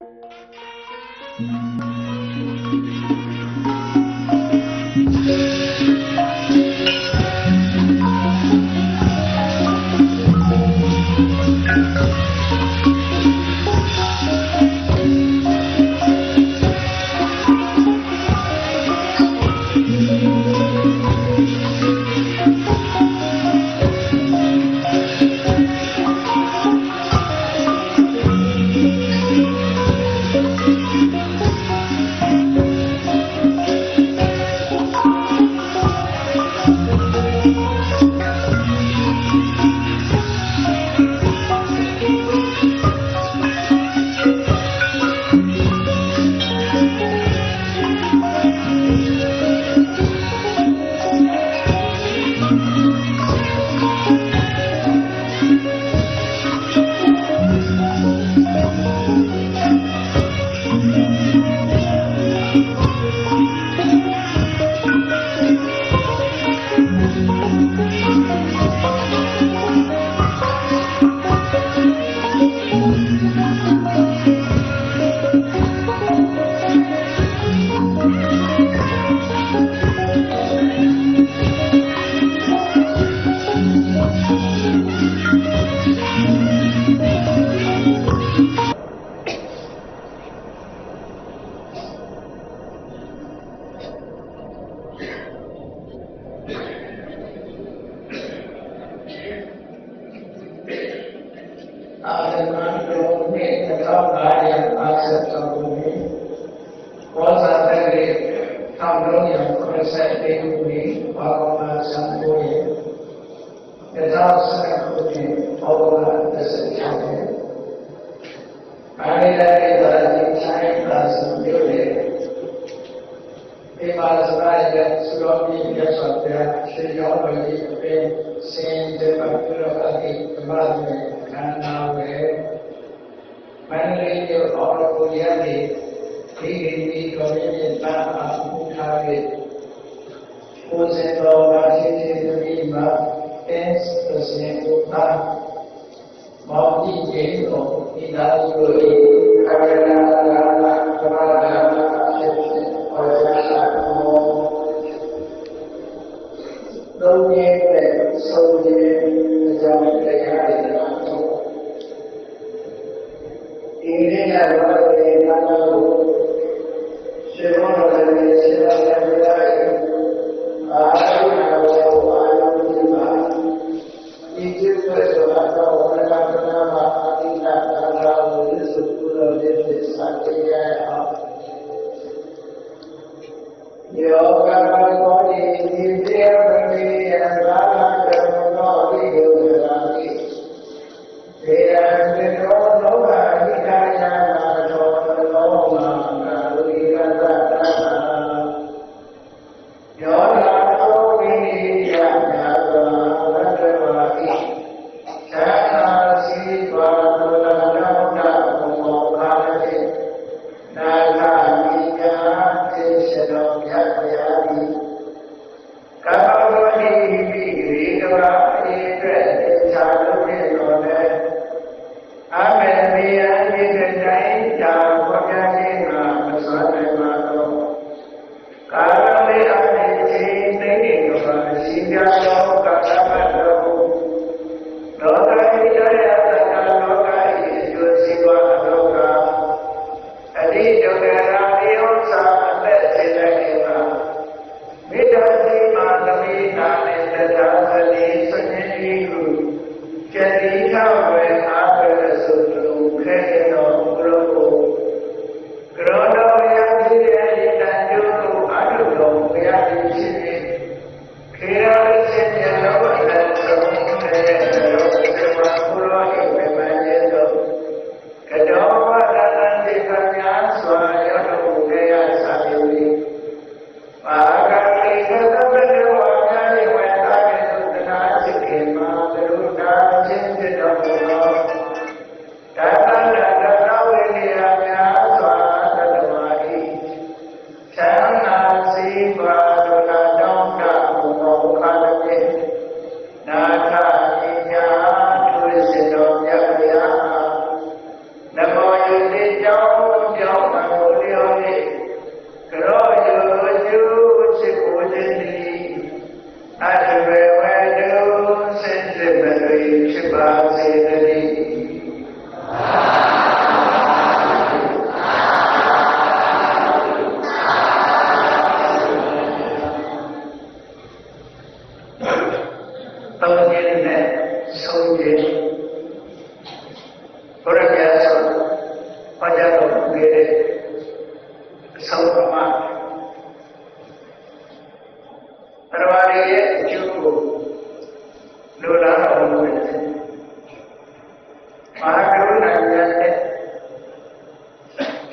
Amen.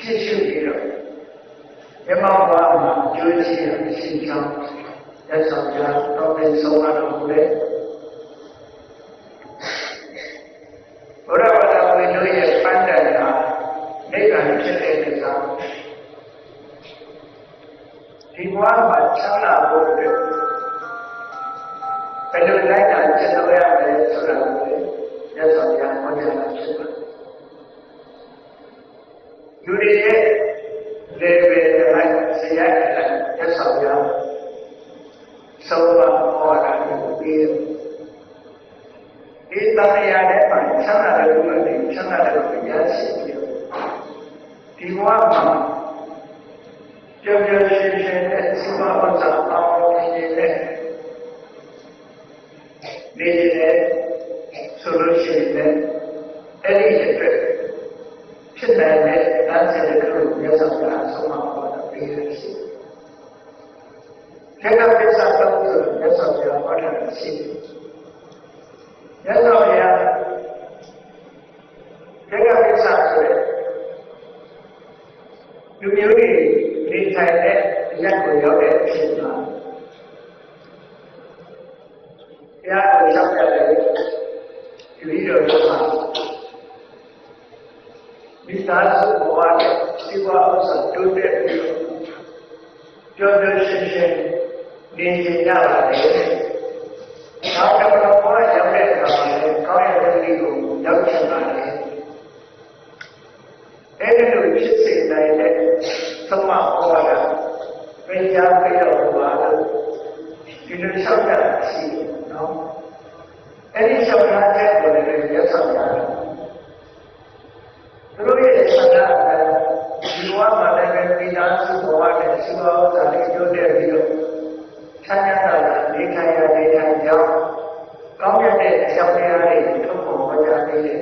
ဖြစ်ရှုပြီးတော့မြတ်မောဘာမှာကြွေးချရရှိကြောင်းသက်ဆောင်ကြတော့တဲ့ဆုံးမတော်မူတဲ့ဘုရားဘာသာဝင်တို့ရဲ့ပန်းတန်ကနိဗ္ဗာန်ဖြစ်တဲ့ကြောင့်ဒီဘဝမှာချမ်းသာဖို့အတွက်ဘယ်လိုလိုက်တာကျင့်လို့ရမလဲဆိုတာကိုမြတ်စွာဘုရားဟောကြားတာဖြစ်ပါတယ်လူတွေရဲ့လေဝေတိုင်းဆရာကမြတ်စွာဘုရားဆုံးမဟောတာကိုပြီးဒီတရားနဲ့ပါချမ်းသာတဲ့လူတွေချမ်းသာတဲ့လူရရှိပြီးဒီဘဝမှာကြောက်ရွံ့ရှင်ရှင်နဲ့သုဘဝဇ္ဇအောင်နေနေတဲ့နေနေတဲ့ဆိုလို့ရှိရင်အဲ့ဒီအတွက်ဖြစ်နိုင်တဲ့အားစတဲ့လူမျိုးစုံကဆုံးမပေါ်တာပြီးရရှိတယ်။ဒါကပိဿာတုံးဆိုမြတ်စွာဘုရားဟောတာရှိတယ်။မြတ်စွာဘုရားဒါကပိဿာဆိုတဲ့လူမျိုးတွေနေထိုင်တဲ့အရာကိုရောက်တဲ့အချိန်မှာဘုရားကိုရှောက်ရတယ်ဒီလိုတော့မှာမိသားစုဘဝနဲ့စီဝါဥစ္စာတိုးတက်ပြီးကြောက်ရွံ့ရှင်ရှင်နေကြပါတယ်။နောက်တော့ဘဝရောက်တဲ့အခါမှာလည်းကောင်းတဲ့လူကိုရောက်ချင်ပါတယ်။အဲဒီလိုဖြစ်စေနိုင်တဲ့သမ္မာဟောတာပညာပေးတော်ပါလို့ဒီလိုလျှောက်တာရှိတယ်နော်အဲဒီလျှောက်တာတဲ့ကိုလည်းရသော်တာသူတို့ရဲ့ဆန္ဒကဒီဘဝမှာလည်းပညာစုဘဝနဲ့ရှိပါဥစ္စာလေးတိုးတက်ပြီးတော့ချမ်းသာတာနေထိုင်ရနေထိုင်ကြောင်းကောင်းတဲ့အကြောင်းတရားတွေထုတ်ပေါ်ကြသေးတယ်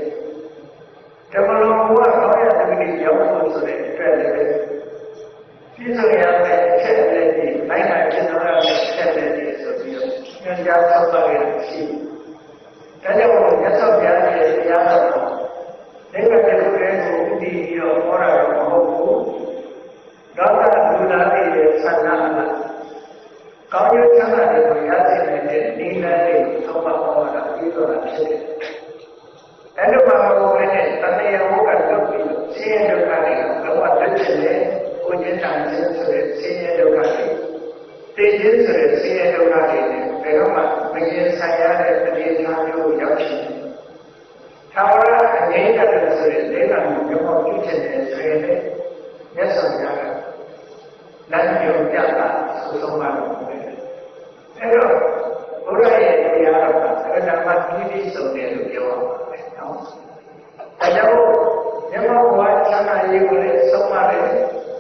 ဓမ္မလုံးဘုရားကောင်းတဲ့တတိရောက်ဖို့ဆိုတဲ့အတွက်လည်းပြည့်စုံရတဲ့အချက်အလက်တွေနိုင်နိုင်ကျင့်တော်ရတဲ့အချက်အလက်တွေဆိုပြီးတော့ညွှန်ကြားဆောက်ပါရရှိဒါကြောင့်မြတ်စွာဘုရားရဲ့တရားတော်နိဗ္ဗာန်ကိုလည်းကိုဥတည်ပြီးတော့ဟောတာတော့မဟုတ်ဘူးဒေါသလူသားတွေရဲ့ဆန္ဒအလားကောင်းကျိုးချမ်းသာတွေကိုရရှိနိုင်တဲ့နိလန်းတွေသုံးပါးဟောတာပြီးတော့ဖြစ်တယ်အဲ့လိုပါဘုရားနဲ့တဏှာဘုကလုပ်ပြီးဆင်းရဲဒုက္ခတွေကိုဘဝလက်ချင်တဲ့ကိုကျင့်တာခြင်းဆိုတဲ့ဆင်းရဲဒုက္ခတွေသိခြင်းဆိုတဲ့ဆင်းရဲဒုက္ခတွေနဲ့ဘယ်တော့မှမရင်ဆိုင်ရတဲ့အနေအထားမျိုးကိုရောက်ရှိတယ်။ထာဝရအနေနဲ့ဆိုတဲ့လေ့လာမှုမျိုးကိုပြုချင်တဲ့ဆိုရင်လည်းမြတ်စွာဘုရားကလမ်းညွှန်ပြတာဆိုဆုံးမလို့ပဲ။အဲ့တော့ဘုရားရဲ့တရားတော်ကအဓမ္မတိတိစုံတယ်လို့ပြောရမှာပဲနော်။ဒါကြောင့်မြတ်ဘုရားချမ်းသာရေးကိုလည်းဆုံးမတယ်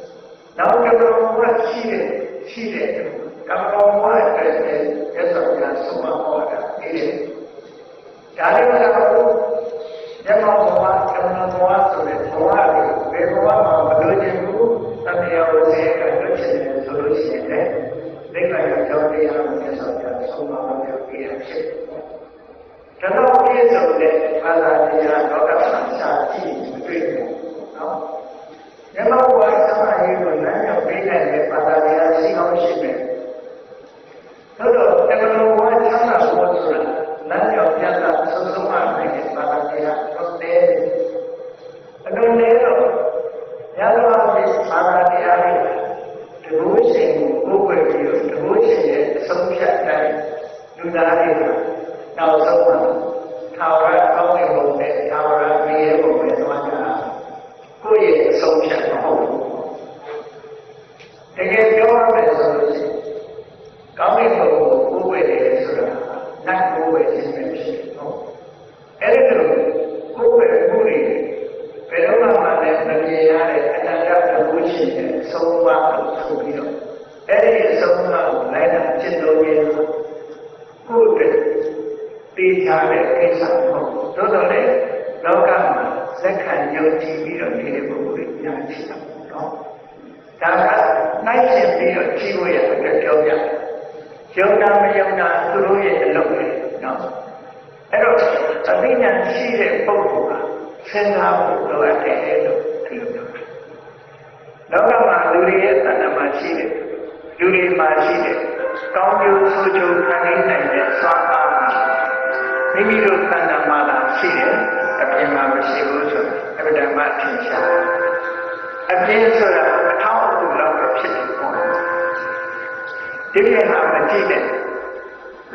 ။နောက်ကဘုရားရှိတဲ့ကမ္ဘာဘဝအတွက်ရသော်ပြဆုံးမဟောတာဒီလေဒါလည်းမဟုတ်ဘူးမြတ်ဘုရားကမ္ဘာဘဝဆိုတဲ့ဘဝကိုဘယ်ဘဝမှာမလို့ခြင်းဘူးတဏှာကိုစေကလွတ်ချင်တယ်ဆိုလို့ရှိရင်လည်းနိဗ္ဗာန်ရောက်တရားကိုရသော်ပြဆုံးမဟောပြပြီးရဖြစ်ဒါတော့ပြည့်စုံတဲ့ဘာသာတရားလောကမှာရှာကြည့်တွေ့တယ်နော်မြတ်ဘုရားသမာဓိကိုလမ်းရောက်ပေးနိုင်တဲ့ဘာသာတရားရှိအောင်ရှိမယ်သို့တော့တကယ်လို့ဝါချမ်းသာဖို့ဆိုတာလမ်းရောက်ပြတာသုံးဆုံးမှနိုင်တဲ့ဘာသာတရားတော့တယ်အလုံးလေးတော့ရသော်ဘာသာတရားတွေဒီလိုရှိရင်ကိုယ်ွယ်ပြီးတော့ဒီလိုရှိရင်အဆုံးဖြတ်တိုင်းလူသားတွေကနောက်ဆုံးမှာထာဝရကောင်းတဲ့ဘုံနဲ့ထာဝရမြဲဘုံနဲ့သွားကြတာကိုယ့်ရဲ့အဆုံးဖြတ်မဟုတ်ဘူးတကယ်ပြောရမယ်ဆိုလို့ရှိရင်ကောင်းတဲ့ဘုံကိုကိုယ်ွယ်တယ်ဆိုတာနတ်ကိုယ်ွယ်ခြင်းပဲဖြစ်တယ်နော်အဲ့ဒီလိုကိုယ်ွယ်မှုတွေဘယ်တော့မှလည်းမမြင်ရတဲ့အတ္တတဘုရှိတဲ့အဆုံးအမကိုဆိုပြီးတော့အဲ့ဒီအဆုံးအမကိုလိုက်တာจิตတော်ရဲ့ကိုယ်အတွက်သိချတဲ့ကိစ္စမဟုတ်ဘူးသို့တော်လည်းလောကမှာလက်ခံယုံကြည်ပြီးတော့နေတဲ့ပုဂ္ဂိုလ်တွေညာရှိတာပေါ့နော်ဒါကနိုင်ရှင်ပြီးတော့ကြည့်လို့ရတဲ့ကြောက်ကြယုံတာမယုံတာသူတို့ရဲ့အလုပ်ပဲနော်အဲ့တော့အသိဉာဏ်ရှိတဲ့ပုဂ္ဂိုလ်ကစဉ်းစားဖို့လိုအပ်တယ်လို့ဒီလိုပြောတယ် ရှိတဲ့ကောင်းကျိုးဆိုးကျိုးခံနိုင်တဲ့စွမ်းအားမိမိတို့တဏ္ဍာမှာသာရှိတယ်အပြင်မှာမရှိဘူးဆိုတာအဗ္ဗဓမ္မထင်ရှားအပြင်ဆိုတာအထောက်အကူလောက်ပဲဖြစ်တယ်ပေါ့ဒီနေ့ဟာမကြည့်တဲ့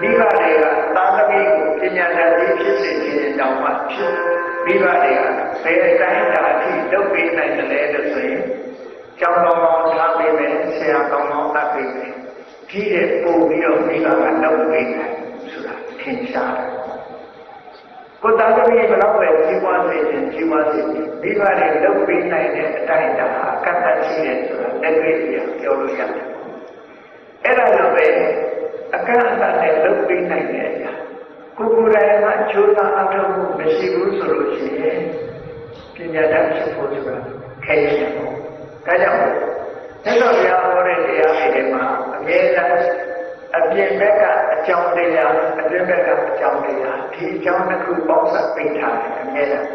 မိဘတွေကသာသမီကိုပညာတတ်ပြီးဖြစ်စေခြင်းတောင်မှဖြစ်မိဘတွေကဘယ်အတိုင်းတာအထိလုပ်ပေးနိုင်တယ်လဲလို့ဆိုရင်ကျောင်းတော်ကောင်းထားပေးမယ်ဆရာကောင်းကောင်းတတ်ပေးမယ်ကြီးတဲ့ပို့ပြီးတော့မိဘကလုပ်ပေးနိုင်ဆိုတာထင်ရှားတယ်ကိုယ်သားသမီးဘယ်တော့ပဲကြီးပွားစေခြင်းကြီးပွားစေခြင်းမိဘတွေလုပ်ပေးနိုင်တဲ့အတိုင်းတာဟာကန့်သတ်ရှိတယ်ဆိုတာလက်တွေ့အရပြောလို့ရတယ်အဲ့ဒါလိုပဲအကန့်အသတ်နဲ့လုပ်ပေးနိုင်တဲ့အရာကိုယ်ကိုယ်တိုင်ကချိုးသားအထောက်မှုမရှိဘူးဆိုလို့ရှိရင်ပညာတတ်ဖြစ်ဖို့ဆိုတာခဲရည်ပေါ့ဒါကြောင့်သက်တော်ဘုရားဟောတဲ့တရားတွေမှာအမြဲတမ်းအပြင်ဘက်ကအကြောင်းတရားအတွင်းဘက်ကအကြောင်းတရားဒီအကြောင်းတစ်ခုပေါင်းစပ်ပေးထားတယ်အမြဲတမ်း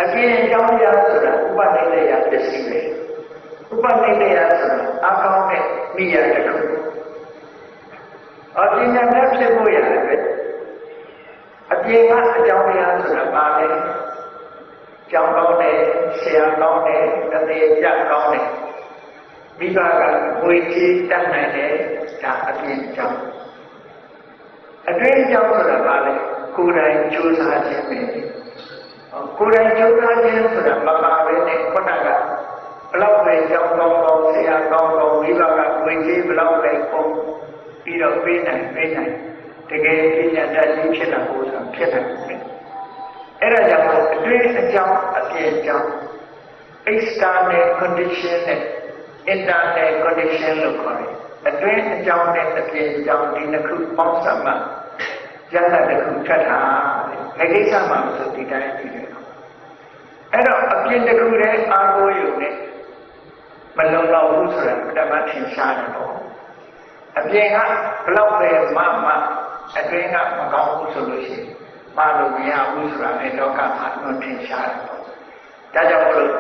အပြင်အကြောင်းတရားဆိုတာဥပနိဒေယပစ္စည်းပဲဥပနိဒေယဆိုတာအကောင်းတဲ့မိယာတစ်ခုအပညာတတ်ဖြစ်ဖို့ရတယ်ပဲအပြင်ကအကြောင်းတရားဆိုတာပါလေကျောင်းကောင်းတယ်ဆရာကောင်းတယ်အသေးပြကောင်းတယ်မိဘကဝေကြီးတတ်နိုင်တယ်ဒါအပြင်ကျောင်းအတွင်းကျောင်းဆိုတာပါလေကိုယ်တိုင်ကြိုးစားခြင်းပဲကိုယ်တိုင်ကြိုးစားခြင်းဆိုတာမပါဘဲနဲ့ခုနကဘလောက်ပဲကျောင်းကောင်းကောင်းဆရာကောင်းကောင်းမိဘကဝေကြီးဘလောက်ပဲပုံပြီးတော့ပေးနိုင်တကယ်ပညာတတ်ခြင်းဖြစ်လာဖို့ဆိုတာဖြစ်နိုင်တယ်အဲ့ဒါကြောင့်အတွင်းအကြောင်းအပြင်အကြောင်း external condition နဲ့ internal condition လို့ခေါ်တယ်အတွင်းအကြောင်းနဲ့အပြင်အကြောင်းဒီနှစ်ခုပေါင်းစပ်မှရလဒ်တစ်ခုထွက်တာဒီကိစ္စမှာဆိုဒီတိုင်းကြည့်တယ်အဲ့တော့အပြင်တစ်ခုတည်းအားကိုးယူနဲ့မလုံလောက်ဘူးဆိုတာပထမထင်ရှားတယ်ပေါ့အပြင်ကဘလောက်ပဲမှအတွင်းကမကောင်းဘူးဆိုလို့ရှိရင်မလို့မရဘူးဆိုတာလည်းလောကမှာတော့ထင်ရှားတယ်ပေါ့ဒါကြောင့်မလို့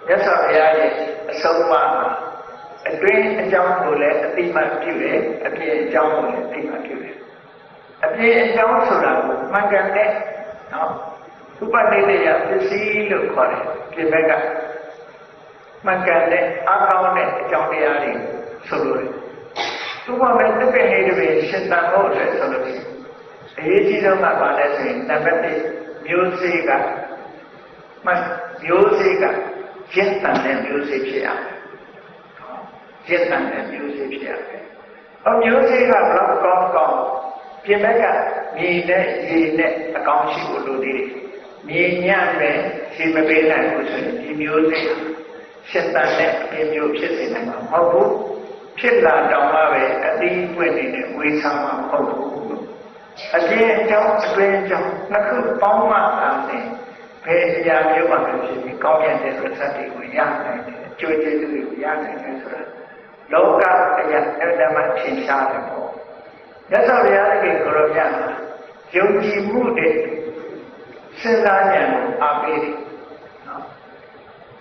မြတ်စွာဘုရားရဲ့အဆုံးအမအတွင်းအကြောင်းကိုလည်းအတိမတ်ပြုတယ်အပြင်အကြောင်းကိုလည်းအတိမတ်ပြုတယ်အပြင်အကြောင်းဆိုတာကိုမှန်ကန်တဲ့နော်ဥပနိဒေယပစ္စည်းလို့ခေါ်တယ်ပြင်ဘက်ကမှန်ကန်တဲ့အကောင်းတဲ့အကြောင်းတရားတွေဆိုလို့သူ့ဘာပဲတစ်ပင်လေးတစ်ပင်ရှင်းတန်ဖို့အတွက်ဆိုလို့အရေးကြီးဆုံးကဘာလဲဆိုရင်နံပါတ်1မျိုးစေ့ကမျိုးစေ့ကရင့်တန်တဲ့မျိုးစေ့ဖြစ်ရမယ်ရင့်တန်တဲ့မျိုးစေ့ဖြစ်ရမယ်မျိုးစေ့ကဘလောက်ကောင်းပြင်ဘက်ကမြေနဲ့ရေနဲ့အကောင်းရှိဖို့လိုသေးတယ်မြေညံ့နဲ့ရေမပေးနိုင်ဘူးဆိုရင်ဒီမျိုးစေ့ရှင်းတန်တဲ့အပြင်မျိုးဖြစ်စေနိုင်မှာမဟုတ်ဘူးဖြစ်လာတော့မှပဲအသီးပွင့်နေတဲ့ဝေးဆောင်မှာမဟုတ်ဘူးအပြင်အကြောင်းအတွင်းအကြောင်းနှစ်ခုပေါင်းမှသာနဲ့ဘယ်အရာမျိုးမှဖြစ်ပြီးကောင်းမြတ်တဲ့သစ္စာတွေကိုရနိုင်တယ်အကျိုးကျေးဇူးတွေကိုရနိုင်တယ်ဆိုတာလောကအရာအတ္တမထင်ရှားတယ်ပေါ့မြတ်စွာဘုရားရဲ့ကိုယ်တော်မြတ်ယုံကြည်မှုနဲ့စဉ်းစားဉာဏ်ကိုအားပေးတယ်နော်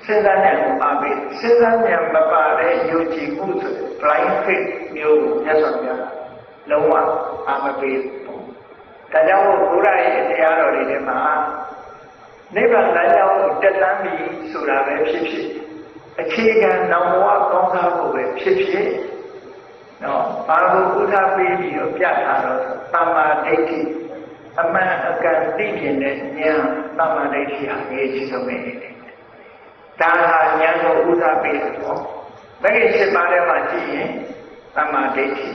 စဉ်းစားဉာဏ်ကိုအားပေးစဉ်းစားဉာဏ်မပါတဲ့ယုံကြည်မှုဆို blind faith မျိုးကိုမြတ်စွာဘုရားလုံးဝအားမပေးဘူးဒါကြောင့်ဘုရားရဲ့တရားတော်တွေထဲမှာနိဗ္ဗာန်လမ်းကြောင်းကိုတက်လှမ်းပြီဆိုတာပဲဖြစ်ဖြစ်အခြေခံနောင်ဘဝကောင်းစားဖို့ပဲဖြစ်ဖြစ်နော်ဘာလို့ဥဒ္ဓပေးပြီးတော့ပြထားတော့သမ္မာဒိဋ္ဌိအမှန်အကန်သိကျင်တဲ့ဉာဏ်သမ္မာဒိဋ္ဌိဟာအရေးကြီးဆုံးပဲဒါဟာဉာဏ်ကိုဥဒ္ဓပေးတော့မဂ္ဂင်7ပါးထဲမှာကြည့်ရင်သမ္မာဒိဋ္ဌိ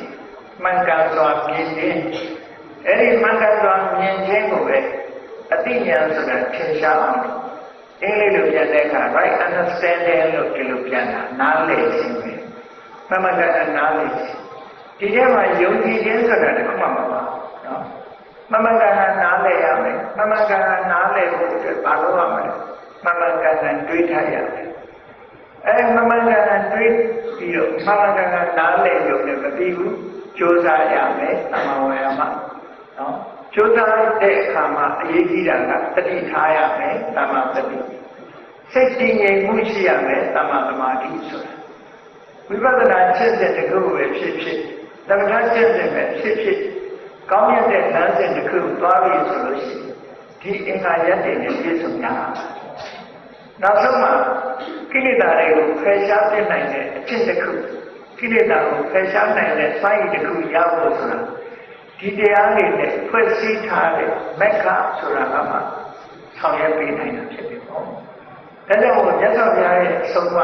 မှန်ကန်စွာမြင်ခြင်းအဲ့ဒီမှန်ကန်စွာမြင်ခြင်းကိုပဲအသိဉာဏ်ဆိုတာထင်ရှားအောင်အင်္ဂလိပ်လိုပြန်တဲ့အခါ right understanding လို့ဒီလိုပြန်တာနားလည်ခြင်းပဲမှန်မှန်ကန်ကန်နားလည်ခြင်းဒီထဲမှာယုံကြည်ခြင်းဆိုတာတခုမှမပါနော်မှန်မှန်ကန်ကန်နားလည်ရမယ်မှန်မှန်ကန်ကန်နားလည်ဖို့အတွက်ဘာလို့ရမလဲမှန်မှန်ကန်ကန်တွေးထားရမယ်မှန်မှန်ကန်ကန်တွေးပြီးတော့မှန်မှန်ကန်ကန်နားလည်ရုံနဲ့မပြီးဘူးကြိုးစားရမယ်သမဝေယမနော်ကြိုးစားတဲ့အခါမှာအရေးကြီးတာကတတိထားရမယ်သမ္မာတတိစိတ်တည်ငြိမ်မှုရှိရမယ်သမ္မာသမာဓိဆိုတာ ဝိပဿနာကျင့်တဲ့တခုပဲဖြစ်ဖြစ်သမထကျင့်တဲ့ပဲဖြစ်ဖြစ်ကောင်းမြတ်တဲ့လမ်းစဉ်တစ်ခုသွားပြီဆိုလို့ရှိရင်ဒီအင်္ဂါရက်တွေနဲ့ပြည့်စုံရမှာနောက်ဆုံးမှာကိလေသာတွေကိုဖယ်ရှားပြနိုင်တဲ့အကျင့်တစ်ခုကိလေသာကိုဖယ်ရှားနိုင်တဲ့စိုင်းတစ်ခုရဖို့ဆိုတာဒီတရားတွေနဲ့ဖွဲ့စည်းထားတဲ့မက္ခဆိုတာကမှဆောင်ရွက်ပေးနိုင်တာဖြစ်တယ်ပေါ့ဒါကြောင့်မြတ်စွာဘုရားရဲ့ဆုံးမ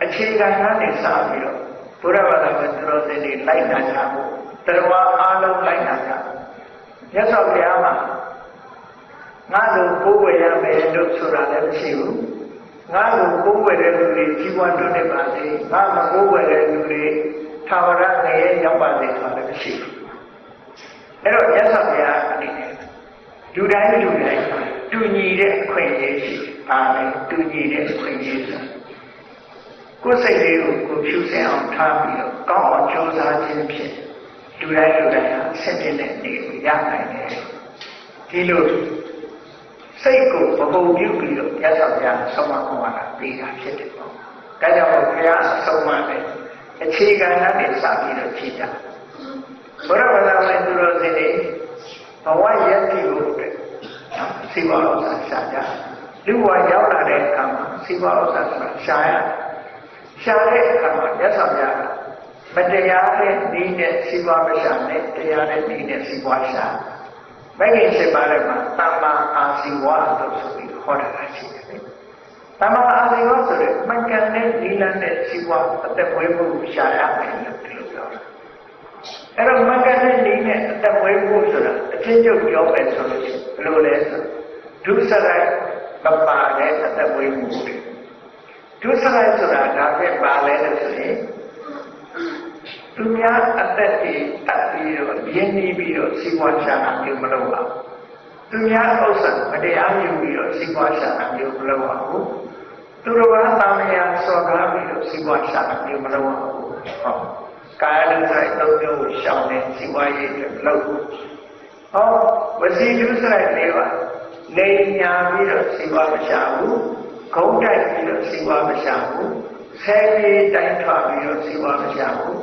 အခြေခံကနေစပြီးတော့ဘုရားဘာသာဝင်သူတော်စင်တွေလိုက်နာကြဖို့တရားအားလုံးလိုက်နာကြမြတ်စွာဘုရားမှာငါတို့ကိုယ်ဝယ်ရမယ်လို့ဆိုတာလည်းမရှိဘူးငါတို့ကိုယ်ဝယ်တဲ့လူတွေကြီးပွားတိုးတက်ပါစေငါမကိုယ်ဝယ်တဲ့လူတွေသာဝရနေရောက်ပါစေဆိုတာလည်းမရှိဘူးအဲ့တော့မြတ်စွာဘုရားအနေနဲ့လူတိုင်းတူညီတဲ့အခွင့်အရေးရှိပါမယ်တူညီတဲ့အခွင့်အရေးဆိုကိုယ်စိတ်လေးကိုဖြူစင်အောင်ထားပြီးတော့ကောင်းအောင်ကြိုးစားခြင်းဖြင့်လူတိုင်းဟာဆက်ပြည့်တဲ့နေကိုရနိုင်တယ်ဒီလိုစိတ်ကိုမပုံပြုပြီးတော့မြတ်စွာဘုရားဆုံးမခေါ်တာပြီးတာဖြစ်တယ်ပေါ့ဒါကြောင့်ဘုရားဆုံးမတဲ့အခြေခံနဲ့စပြီးတော့ဖြည့်တာဘုရားဘာသာဝင်သူတော်စင်တွေဘဝရည်တည်ဖို့အတွက်စိဝါဥစ္စာရှာကြလူဘဝရောက်လာတဲ့အခါမှာစိဝါဥစ္စာဆိုတာရှာတဲ့အခါမှာမြတ်စွာဘုရားမတရားတဲ့ဤနဲ့စိဝါမရှာနဲ့တရားတဲ့ဤနဲ့စိဝါရှာမဂ္ဂင်7ပါးထဲမှာသမ္မာအာဇီဝလို့ဆိုပြီးဟောတာရှိတယ်သမ္မာအာဇီဝဆိုတဲ့မှန်ကန်တဲ့ဤလမ်းနဲ့စိဝါအသက်မွေးမှုရှာရမယ်လို့ပြောတာအဲ့တော့မှန်ကန်တဲ့ဤနဲ့အသက်မွေးမှုဆိုတာအချင်းချုပ်ပြောမယ်ဆိုလို့ရှိရင်ဘယ်လိုလဲဆိုဒုစရိုက်မပါတဲ့အသက်မွေးမှုတွေဒုစရိုက်ဆိုတာဒါပဲပါလဲလို့ဆိုရင်သူများအသက်တွေတက်ပြီးတော့ရင်းနှီးပြီးတော့စီးပွားရှာတာမျိုးမလုပ်ပါဘူးသူများဥစ္စာမတရားယူပြီးတော့စီးပွားရှာတာမျိုးမလုပ်ပါဘူးသူတို့ကတာမယာစော်ကားပြီးတော့စီးပွားရှာတာမျိုးမလုပ်ပါဘူးဟုတ်ကာယလုံးဆိုင်သုံးမျိုးကိုရှောင်တဲ့စီးပွားရေးတွေမလုပ်ဘူးဟောဝစီဒုစရိုက်လေးပါလိမ်ညာပြီးတော့စီးပွားမရှာဘူးခုံးတိုက်ပြီးတော့စီးပွားမရှာဘူးဆဲပြေးတိုင်းထွက်ပြီးတော့စီးပွားမရှာဘူး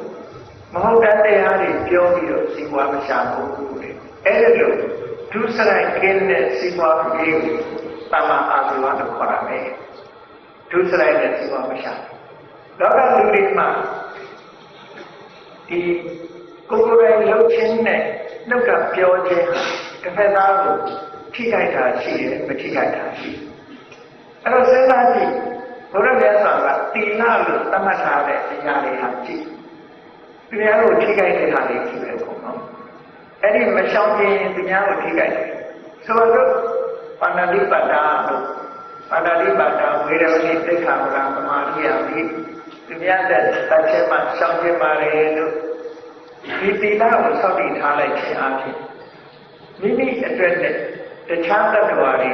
မဟုတ်တဲ့တရားတွေပြောပြီးတော့စီးပွားမရှာဘူးတဲ့အဲ့ဒါလို့ဒုစရိုက်ကင်းတဲ့စီးပွားရေးကိုသမ္မာအာဇီဝလို့ခေါ်တာပဲဒုစရိုက်နဲ့စီးပွားမရှာလောကလူတွေမှာဒီကိုယ်ကိုယ်လှုပ်ခြင်းနဲ့နှုတ်ကပြောခြင်းတစ်ဖက်သားကိုထိခိုက်တာရှိတယ်မထိခိုက်တာရှိတယ်အဲ့တော့စဉ်းစားကြည့်ဘုရားမြတ်စွာကတိလလို့သတ်မှတ်ထားတဲ့အရာတွေဟာကြည့်သူများကိုထိခိုက်တဲ့ဟာတွေကြည့်ပဲပေါ့နော်အဲ့ဒီမရှောင်ပြင်းသူများကိုထိခိုက်တယ်ဆိုတော့ပါဏာတိပါဒာလို့ပါဏာတိပါဒာဝေရမဏိသိက္ခာပဒသမာဓိယပြီးသူများတဲ့တက်ချက်မှရှောင်ပြင်းပါလေလို့ဒီတိလကိုစောင့်တည်ထားလိုက်ခြင်းအပြင်မိမိအတွက်နဲ့တခြားတ attva တွေ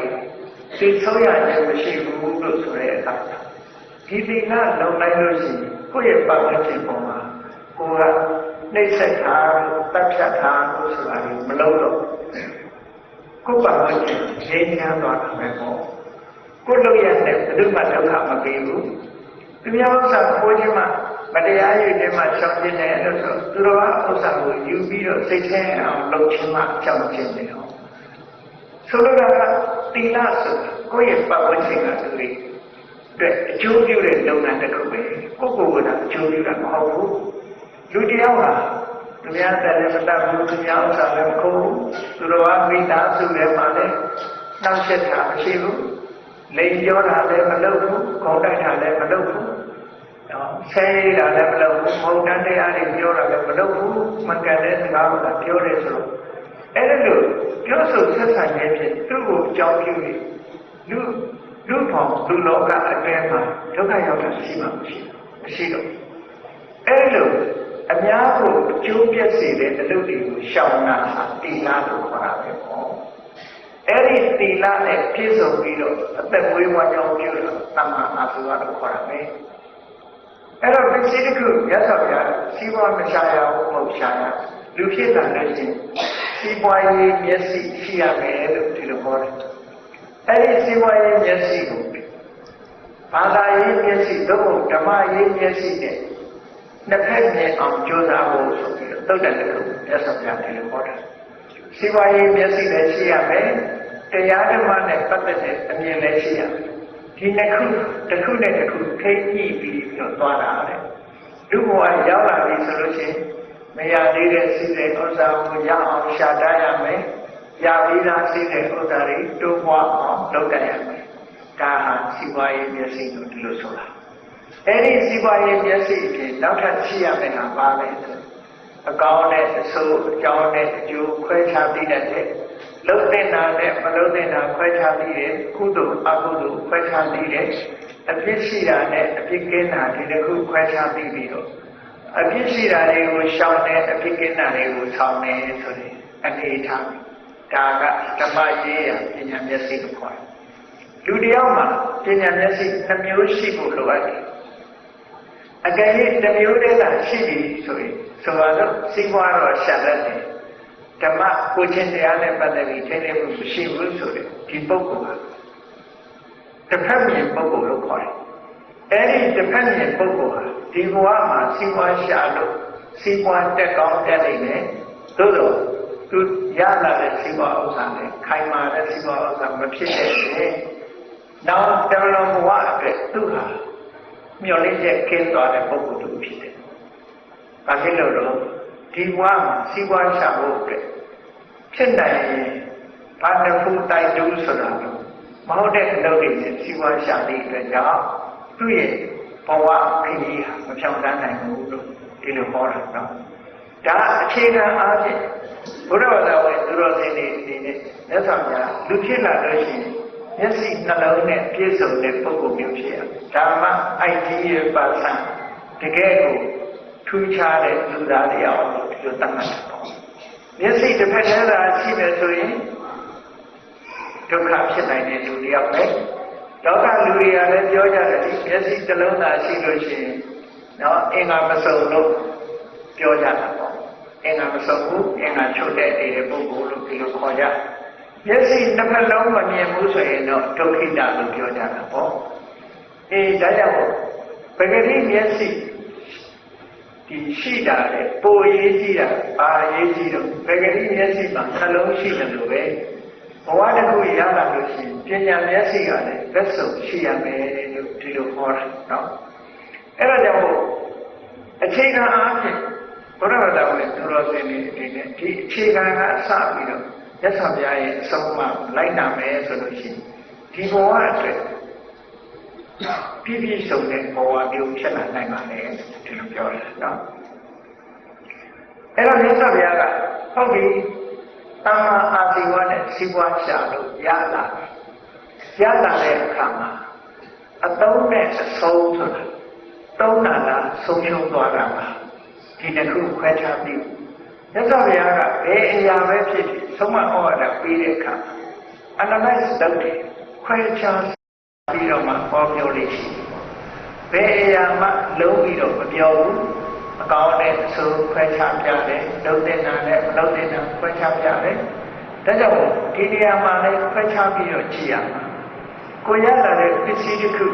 သိဆုံးရခြင်းမရှိဘူးလို့ဆိုတဲ့အခါဒီတိလလုံနိုင်လို့ရှိရင်ကိုယ့်ရဲ့ပတ်ဝန်းကျင်ပေါ်မှာကိုယ်ကနှိမ့်ဆက်တာတပ်ဖြတ်တာလို့ဆိုတာကိုမလုပ်တော့ကိုယ်ပတ်ဝန်းကျင်ရင်းနှီးသွားတာပဲပေါ့ကိုယ်လုပ်ရတဲ့ဘယ်သူမှဒုက္ခမပေးဘူးသူများဥစ္စာကိုယ်ချင်းမှမတရားရည်နဲ့မှရှောင်ကျင်တယ်လို့ဆိုသူတော်ကဥစ္စာကိုယူပြီးတော့စိတ်ထဲအောင်လုပ်ခြင်းမှကြောက်ခြင်းတယ်ဟောဆိုလိုတာကတိလဆိုကိုယ့်ရဲ့ပတ်ဝန်းကျင်ကသူတွေအတွက်အကျိုးပြုတဲ့လုပ်ငန်းတစ်ခုပဲကိုယ့်ကိုယ်ကအကျိုးပြုတာမဟုတ်ဘူးလူတယောက်ဟာသူများတဲ့မတတ်ဘူးသူများဥစ္စာလည်းမခိုးဘူးသူတော်ကမိသားစုလည်းမှလည်းနှောက်ယှက်တာမရှိဘူးလိမ်ပြောတာလည်းမလုပ်ဘူးခေါင်းတိုက်တာလည်းမလုပ်ဘူးဆဲရတာလည်းမလုပ်ဘူးမဟုတ်တဲ့တရားတွေပြောတာလည်းမလုပ်ဘူးမကတဲ့စကားကပြောတယ်ဆိုတော့အဲ့ဒါလို့ပြောဆိုဆက်ဆံခြင်းဖြင့်သူ့ကိုအကြောင်းပြုနေလူဖောင်လူလောကအအတွင်းမှာဒုက္ခရောက်တာရှိမှမရှိတော့အဲ့လိုအများကိုအကျိုးပြည့်စေတဲ့အလုပ်တွေကိုရှောင်တာဟာတိလလို့ခေါ်တာပဲပေါ့အဲ့ဒီတိလနဲ့ပြည့်စုံပြီးတော့အသက်မွေးဝမ်းကြောင်းပြုလို့သမ္မာအာဇီဝလို့ခေါ်တာပဲအဲ့တော့ပစ္စည်းတစ်ခုရသော်ပြစီးပွားမရှာရဘူးမဟုတ်ရှာရလူဖြစ်လာတဲ့ချင်းစီးပွားရေးမျက်စိရှိရမယ်လို့ဒီလိုခေါ်တယ်အဲ့ဒီစီးပွားရေးမျက်စိကိုဘာသာရေးမျက်စိသို့ဓမ္မရေးမျက်စိနဲ့ နှစ်ဖက်မြင်အောင်ကြိုးစားဖို့ဆိုပြီးတော့သုတ်တန်တစ်ခုမြတ်စွာဘုရားတယ်လို့ဟောတာစီဝါရေးမျက်စိလည်းရှိရမယ်တရားဓမ္မနဲ့ပတ်သက်တဲ့အမြင်လည်းရှိရမယ်ဒီနှစ်ခုတစ်ခုနဲ့တစ်ခုထိပ်ကြည့်ပြီးတော့သွားတာတဲ့လူဘဝရောက်လာပြီဆိုလို့ရှိရင်မရသေးတဲ့စိတ်ဥစ္စာကိုရအောင်ရှာတတ်ရမယ်ရပြီးသားစိတ်ဥစ္စာတွေတိုးပွားအောင်လုပ်တတ်ရမယ်ဒါဟာစီဝါရေးမျက်စိလို့ဒီလိုဆိုတာအဲ့ဒီစီဝါရေးမျက်စိအပြင်နောက်ထပ်ရှိရမယ်ဟာပါလဲဆိုအကောင်းနဲ့အဆိုးအကြောင်းနဲ့အကျိုးခွဲခြားပြီးတဲ့လုံးတဲ့နာနဲ့မလုံးတဲ့နာခွဲခြားပြီးတဲ့ကုသိုလ်အကုသိုလ်ခွဲခြားပြီးတဲ့အပြစ်ရှိတာနဲ့အပြစ်ကင်းတာဒီတစ်ခုခွဲခြားပြီးတော့အပြစ်ရှိတာတွေကိုရှောင်တယ်အပြစ်ကင်းတာတွေကိုဆောင်တယ်ဆိုတဲ့အနေအထားဒါကဓမ္မရေးရာပညာမျက်စိကိုခေါ်တယ်လူတယောက်မှာပညာမျက်စိတစ်မျိုးရှိဖို့လိုအပ်တယ်အကယ်၍တစ်မျိုးတည်းသာရှိပြီဆိုရင်ဆိုတော့စိတ်ဝါတော့ရှာတတ်တယ်ဓမ္မကိုချင်းတရားနဲ့ပတ်သက်ပြီးထိနေမှုမရှိဘူးဆိုတဲ့ဒီပုဂ္ဂိုလ်ကတစ်ဖက်မြင်ပုဂ္ဂိုလ်လို့ခေါ်တယ်အဲဒီတစ်ဖက်မြင်ပုဂ္ဂိုလ်ဟာဒီဘဝမှာစိတ်ဝါရှာလို့စိတ်ဝါတက်ကောင်းတက်နေတယ်သို့တော့သူရလာတဲ့စိတ်ဝါဥစ္စာနဲ့ခိုင်မာတဲ့စိတ်ဝါဥစ္စာမဖြစ်တဲ့ပြင်နောက်တရလုံးဘဝအတွက်သူဟာမျောလင့်ချက်ကင်းသွားတဲ့ပုဂ္ဂိုလ်တူဖြစ်တယ်။ဘာဖြစ်လို့လဲဒီဘဝမှာစိတ်ဝါရှာဖို့အတွက်ဖြစ်နိုင်ရင်ဘာတစ်ခုတိုက်တူးဆိုတာလို့မဟုတ်တဲ့အလုပ်တွေနဲ့စိတ်ဝါရှာတဲ့အတွက်ကြောင့်သူ့ရဲ့ဘဝခရီးဟာမဖြောင့်တန်းနိုင်ဘူးလို့ဒီလိုဟောတာနော်ဒါအခြေခံအားဖြင့်ဘုရားဘာသာဝင်သူတော်စင်တွေအနေနဲ့မြတ်စွာဘုရားလူဖြစ်လာလို့ရှိရင်မျက်စိနှလုံးနဲ့ပြည့်စုံတဲ့ပုဂ္ဂိုလ်မျိုးဖြစ်ရဒါမှ ideal person တကယ်ကိုထူးခြားတဲ့လူသားတရားလို့ဒီလိုသတ်မှတ်တာပေါ့မျက်စိတစ်ဖက်တည်းသာရှိမယ်ဆိုရင်ဒုက္ခဖြစ်နိုင်တဲ့လူတယောက်ပဲလောကလူတွေကလည်းပြောကြတယ်ဒီမျက်စိတစ်လုံးသာရှိလို့ရှိရင်နော်အင်္ဂါမစုံလို့ပြောကြတာပေါ့အင်္ဂါမစုံဘူးအင်္ဂါချုပ်တဲ့နေတဲ့ပုဂ္ဂိုလ်လို့ဒီလိုခေါ်ကြမျက်စိတစ်ဖက်လုံးမမြင်ဘူးဆိုရင်တော့ဒုက္ခိတလို့ပြောကြတာပေါ့ဒါကြောင့်ပဂတိမျက်စိဒီရှိတာလေပိုရေးကြည့်တာပါရေးကြည့်တော့ပဂတိမျက်စိမှာနှလုံးရှိတယ်လို့ပဲဘဝတစ်ခုရလာလို့ရှိရင်ပညာမျက်စိကလည်းလက်စုံရှိရမယ်လို့ဒီလိုဟောတာနော်အဲ့ဒါကြောင့်အခြေခံအားဖြင့်ဘုရားဘာသာဝင်သူတော်စင်တွေအနေနဲ့ဒီအခြေခံကစပြီးတော့မြတ်စွာဘုရားရဲ့အဆုံးအမလိုက်နာမယ်ဆိုလို့ရှိရင်ဒီဘဝအတွက်ပြည့်ပြည့်စုံတဲ့ဘဝမျိုးဖြစ်လာနိုင်ပါလေဒီလိုပြောတယ်နော်အဲ့တော့မြတ်စွာဘုရားကဟုတ်ပြီတမ္မာအာဇီဝနဲ့စီးပွားရှာလို့ရလာတဲ့အခါမှာအသုံးနဲ့အဆုံးဆိုတာသုံးနာလားဆုံးရှုံးသွားတာပါဒီတစ်ခုခွဲခြားပြီးမြတ်စွာဘုရားကဘယ်အရာပဲဖြစ်ဖြစ်ဆုံးမဩဝါဒပေးတဲ့အခါ analyze လုပ်တယ်ခွဲခြားပြီးတော့မှဟောပြောလို့ရှိတယ်ဘယ်အရာမှလုံးပြီးတော့မပြောဘူးအကောင်းနဲ့အဆိုးခွဲခြားပြတယ်လုံးတဲ့နာနဲ့မလုံးတဲ့နာခွဲခြားပြတယ်ဒါကြောင့်ဒီနေရာမှာလည်းခွဲခြားပြီးတော့ကြည့်ရမှာကိုရလာတဲ့ပစ္စည်းတစ်ခု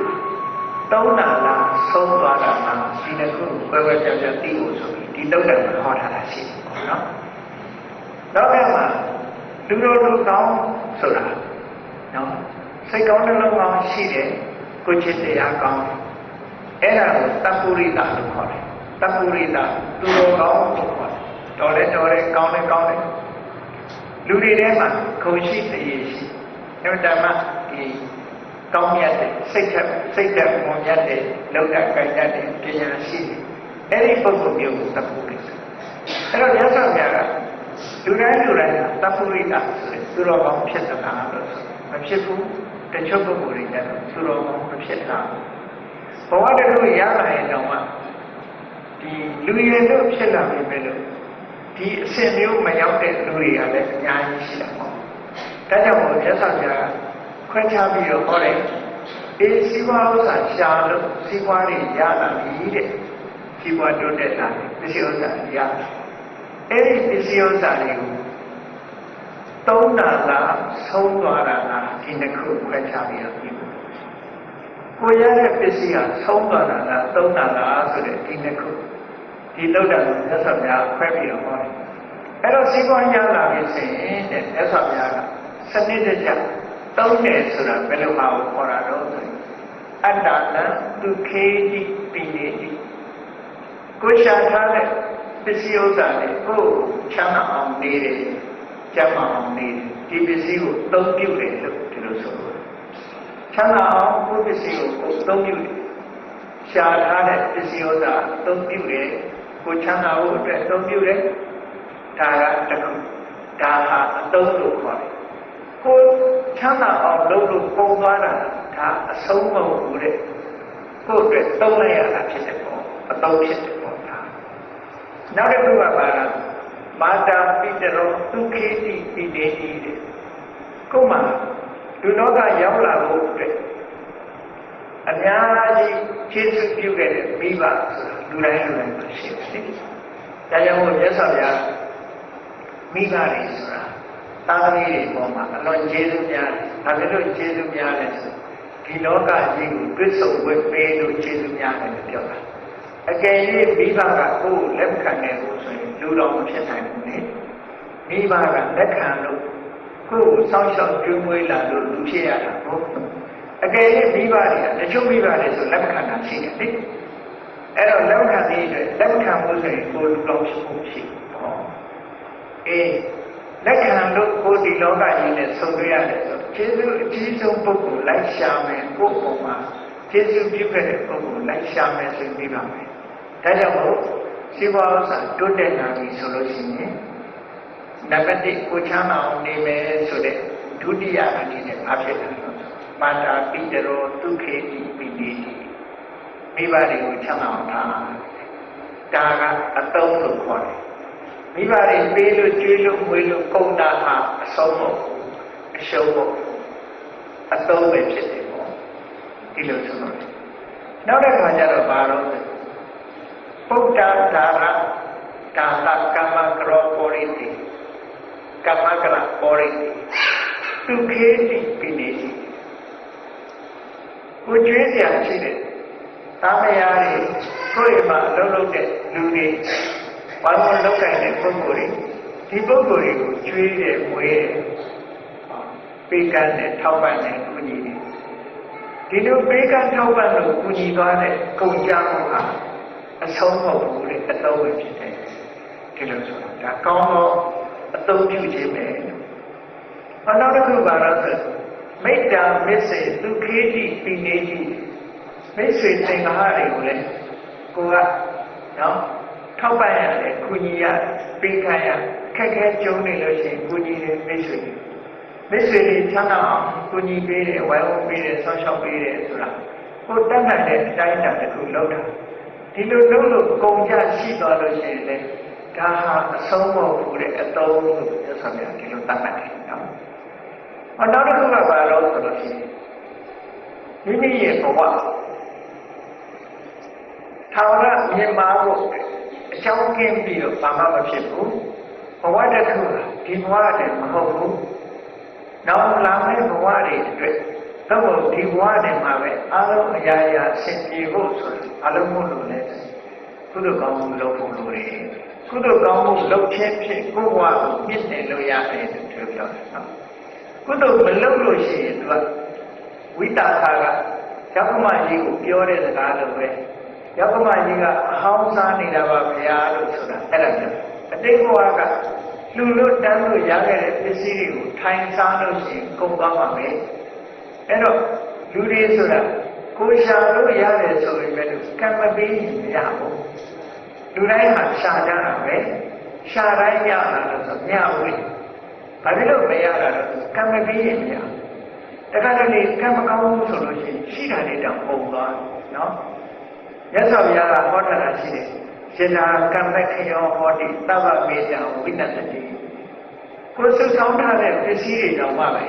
သုံးနာလားဆုံးသွားတာလားဒီတစ်ခုခွဲခွဲပြားပြားသိဖို့ဆိုပြီးဒီသုံးတယ်ဟောထားတာရှိတယ်ပေါ့နော်နောက်ကမှလူတော်လူကောင်းဆိုတာနော်စိတ်ကောင်းနှလုံးကောင်းရှိတယ်ကိုချစ်တရားကောင်းအဲ့ဒါကိုတပ္ပုရိသလို့ခေါ်တယ်တပ္ပုရိသသူတော်ကောင်းလို့ခေါ်တယ်တော်တယ်ကောင်းတယ်လူတွေထဲမှာခုံရှိတရေရှိအဲ့ဒါမှဒီကောင်းမြတ်တဲ့စိတ်သက်မွန်မြတ်တဲ့လောက်တာကြိုက်တတ်တဲ့ပညာရှိတယ်အဲ့ဒီပုဂ္ဂိုလ်မျိုးကိုတပ္ပုရိသအဲ့တော့မြတ်စွာဘုရားကလူတိုင်းတပ္ပုရိသဆိုတဲ့သူတော်ကောင်းဖြစ်သလားလို့ဆိုမဖြစ်ဘူးတချို့ပုဂ္ဂိုလ်တွေကတော့သူတော်ကောင်းမဖြစ်တာဘဝတစ်ခုရလာရင်တော့ဒီလူရည်တို့ဖြစ်လာပြီပဲလို့ဒီအစစ်မျိုးမရောက်တဲ့လူတွေကလည်းအများကြီးရှိတာပေါ့ဒါကြောင့်မြတ်စွာဘုရားခွဲခြားပြီးတော့ဟောတယ်အေးစီးပွားဥစ္စာရှာလို့စီးပွားတွေရလာပြီတဲ့စီးပွားတိုးတက်လာတယ်ပစ္စည်းဥစ္စာရလာအဲ့ဒီပစ္စည်းဥစ္စာတွေကိုသုံးတာလားဆုံးသွားတာလားဒီနှစ်ခုခွဲခြားပြီးတော့ပြီးကိုရတဲ့ပစ္စည်းကဆုံးသွားတာလားသုံးတာလားဆိုတဲ့ဒီနှစ်ခု ဒီသုဒ္ဓကိုမြတ်စွာဘုရားခွဲပြီးတော့ဟောတယ်အဲ့တော့စီးပွားရလာပြီဆိုရင်တဲ့မြတ်စွာဘုရားကစနစ်တကျသုံးတယ်ဆိုတာဘယ်လိုမှခေါ်တာတော့ဆိုရင်အတ္တနံဒုခေတိပိနေတိကိုရှာထားတဲ့ပစ္စည်းဥစ္စာတွေကိုချမ်းသာအောင်နေတယ်ကျမ်းမာအောင်နေတယ်ဒီပစ္စည်းကိုသုံးပြုတယ်လို့ဒီလိုဆိုလို့ချမ်းသာအောင်ကိုပစ္စည်းကိုသုံးပြုတယ်ရှာထားတဲ့ပစ္စည်းဥစ္စာသုံးပြုတယ်ကိုချမ်းသာဖို့အတွက်သုံးပြုတယ်ဒါကတခုဒါဟာအသုံးလို့ခေါ်တယ်ကိုချမ်းသာအောင်လုပ်လို့ပုံသွားတာဒါအဆုံးမဟုတ်ဘူးတဲ့ကိုယ့်အတွက်သုံးလိုက်ရတာဖြစ်တဲ့ပေါ့အသုံးဖြစ်တယ်ပေါ့ဒါနောက်တစ်ခုကပါလားမာတာပိတရောဒုခေတိပိနေတိတဲ့ကိုမှလူလောကရောက်လာဖို့အတွက်အများကြီးခြေစွပြုခဲ့တဲ့မိဘဆိုတာလူတိုင်းရှိတယ်။ဒါကြောင့်မို့မြတ်စွာဘုရားမိဘတွေဆိုတာသာသမီတွေပေါ်မှာအလွန်ကျေးဇူးများတယ်။ဒါပေမဲ့ကျေးဇူးများတယ်ဆိုဒီလောကကြီးကိုတွစ်ဆုံဝတ်ပေးလို့ကျေးဇူးများတယ်လို့ပြောတာ။အကယ်၍မိဘကကိုယ်လက်ခံနေလို့ဆိုရင်လူတော်မဖြစ်နိုင်ဘူးလေ။မိဘကလက်ခံလို့ကိုယ်ကိုစောင့်ရှောက်ကျွေးမွေးလာလို့လူဖြစ်ရတာပေါ့။အကယ်၍မိဘတွေကတချို့မိဘတွေဆိုလက်ခံတာရှိတယ်လေအဲ့တော့လက်ခံတဲ့အတွက်လက်ခံဖို့ဆိုရင်ကိုယ်လူတော်ဖြစ်ဖို့ရှိပေါ့အေးလက်ခံလို့ကိုယ်ဒီလောကကြီးနဲ့ဆုံတွေ့ရတယ်ဆိုကျေးဇူးအကြီးဆုံးပုဂ္ဂိုလ်လိုက်ရှာမယ်ကိုယ့်ပုံမှာကျေးဇူးပြုခဲ့တဲ့ပုဂ္ဂိုလ်လိုက်ရှာမယ်ဆိုပြီးပါမယ်ဒါကြောင့်မို့စီးပွားဥစ္စာတိုးတက်လာပြီဆိုလို့ရှိရင်နံပါတ်1ကိုချမ်းသာအောင်နေမယ်ဆိုတဲ့ဒုတိယအနေနဲ့ဘာဖြစ်လဲမာတာပိတရောဒုခေတိပိနေတိမိဘတွေကိုချမ်းသာအောင်ထားဒါကအသုံးလို့ခေါ်တယ်မိဘတွေပေးလို့ကျွေးလို့မွေးလို့ကုန်တာဟာအဆုံးမဟုတ်အရှုံးမဟုတ်အသုံးပဲဖြစ်တယ်ပေါ့ဒီလိုဆိုလို့နောက်တစ်ခါကျတော့ဘာလို့ပုဒ္ဒါဒါရဒါလကမ္မကရောပေါ်ရိတိကမ္မကရပေါ်ရိတိဒုခေတိပိနေတိကိုကျွေးစရာရှိတယ်သားမယားတွေကိုယ့်မှာအလုပ်လုပ်တဲ့လူတွေဘာလို့လုပ်ကြတဲ့ပုဂ္ဂိုလ်တွေဒီပုဂ္ဂိုလ်တွေကိုကျွေးတယ်မွေးတယ်ပေးကမ်းတယ်ထောက်ပံ့တယ်ကူညီတယ်ဒီလိုပေးကမ်းထောက်ပံ့လို့ကူညီသွားတဲ့ကုန်ကြမှုဟာအဆုံးမဟုတ်ဘူးလေအသုံးပဲဖြစ်တယ်ဒီလိုဆိုတာဒါကောင်းသောအသုံးပြုခြင်းပဲနောက်တစ်ခုပါတော့မေတ္တာမစ္စေဒုခေတိပိနေတိမိတ်ဆွေသင်္ဃာတွေကိုလည်းကိုကနော်ထောက်ပံ့ရတယ်ကုညီရပေးခံရခက်ခဲကြုံနေလို့ရှိရင်ကုညီတယ်မိတ်ဆွေတွေချမ်းသာအောင်ကုညီပေးတယ်ဝိုင်းဝန်းပေးတယ်ဆောင်းရှောက်ပေးတယ်ဆိုတာကိုတတ်နိုင်တဲ့အတိုင်းအတာတစ်ခုလုပ်တာဒီလိုလုပ်လို့ကုန်ကြရှိသွားလို့ရှိရင်လည်းဒါဟာအဆုံးမဟုတ်ဘူးတဲ့အသုံးလို့ပြောဆောင်ရဒီလိုတတ်မှတ်တယ်နော်နောက်တစ်ခုကဘာလို့ဆိုလို့ရှိရင်မိမိရဲ့ဘဝထာဝရမြင်မာဖို့အကြောင်းကင်းပြီးတော့ဘာမှမဖြစ်ဘူးဘဝတစ်ခုဒီဘဝတည်းမဟုတ်ဘူးနောက်လာမယ့်ဘဝတွေအတွက်တော့ဒီဘဝတည်းမှာပဲအလုံးအရာရာဆင်ပြေဖို့ဆိုရင်အလုံးမို့လို့လဲကုသိုလ်ကောင်းမှုလုပ်ဖို့လိုတယ်ကုသိုလ်ကောင်းမှုလုပ်ခြင်းဖြင့်ကိုယ်ဘဝကိုမြင့်တင်လို့ရတယ်လို့ပြောတယ်နော်ကုသိုလ်မလုပ်လို့ရှိရင်သူကဝိတာခကယောက်ျားကြီးကိုပြောတဲ့စကားလိုပဲယောက်ျားကြီးကအဟောင်းစားနေတာပါဗျာလို့ဆိုတာအဲ့ဒါပြောအတိတ်ဘဝကလူလို့တန်းလို့ရခဲ့တဲ့ပစ္စည်းတွေကိုထိုင်စားလို့ရှိရင်ကုန်သွားမှာပဲအဲ့တော့လူတွေဆိုတာကိုရှာလို့ရတယ်ဆိုရင်ပဲကံမပေးရင်မရဘူးလူတိုင်းဟာရှာကြတာပဲရှာတိုင်းရတာလို့ဆိုမရဘူးဘာဖြစ်လို့မရတာလဲကံမပေးရင်မရတခါတလေကံမကောင်းဘူးဆိုလို့ရှိတာတွေတောင်ပုံသွားနော်မြတ်စွာဘုရားကဟောထားတာရှိတယ်ရှင်သာကံမခယောဟောတိသဗ္ဗမေတ္တာဝိနတတိကိုယ်စုဆောင်ထားတဲ့ပစ္စည်းတွေတောင်မှပဲ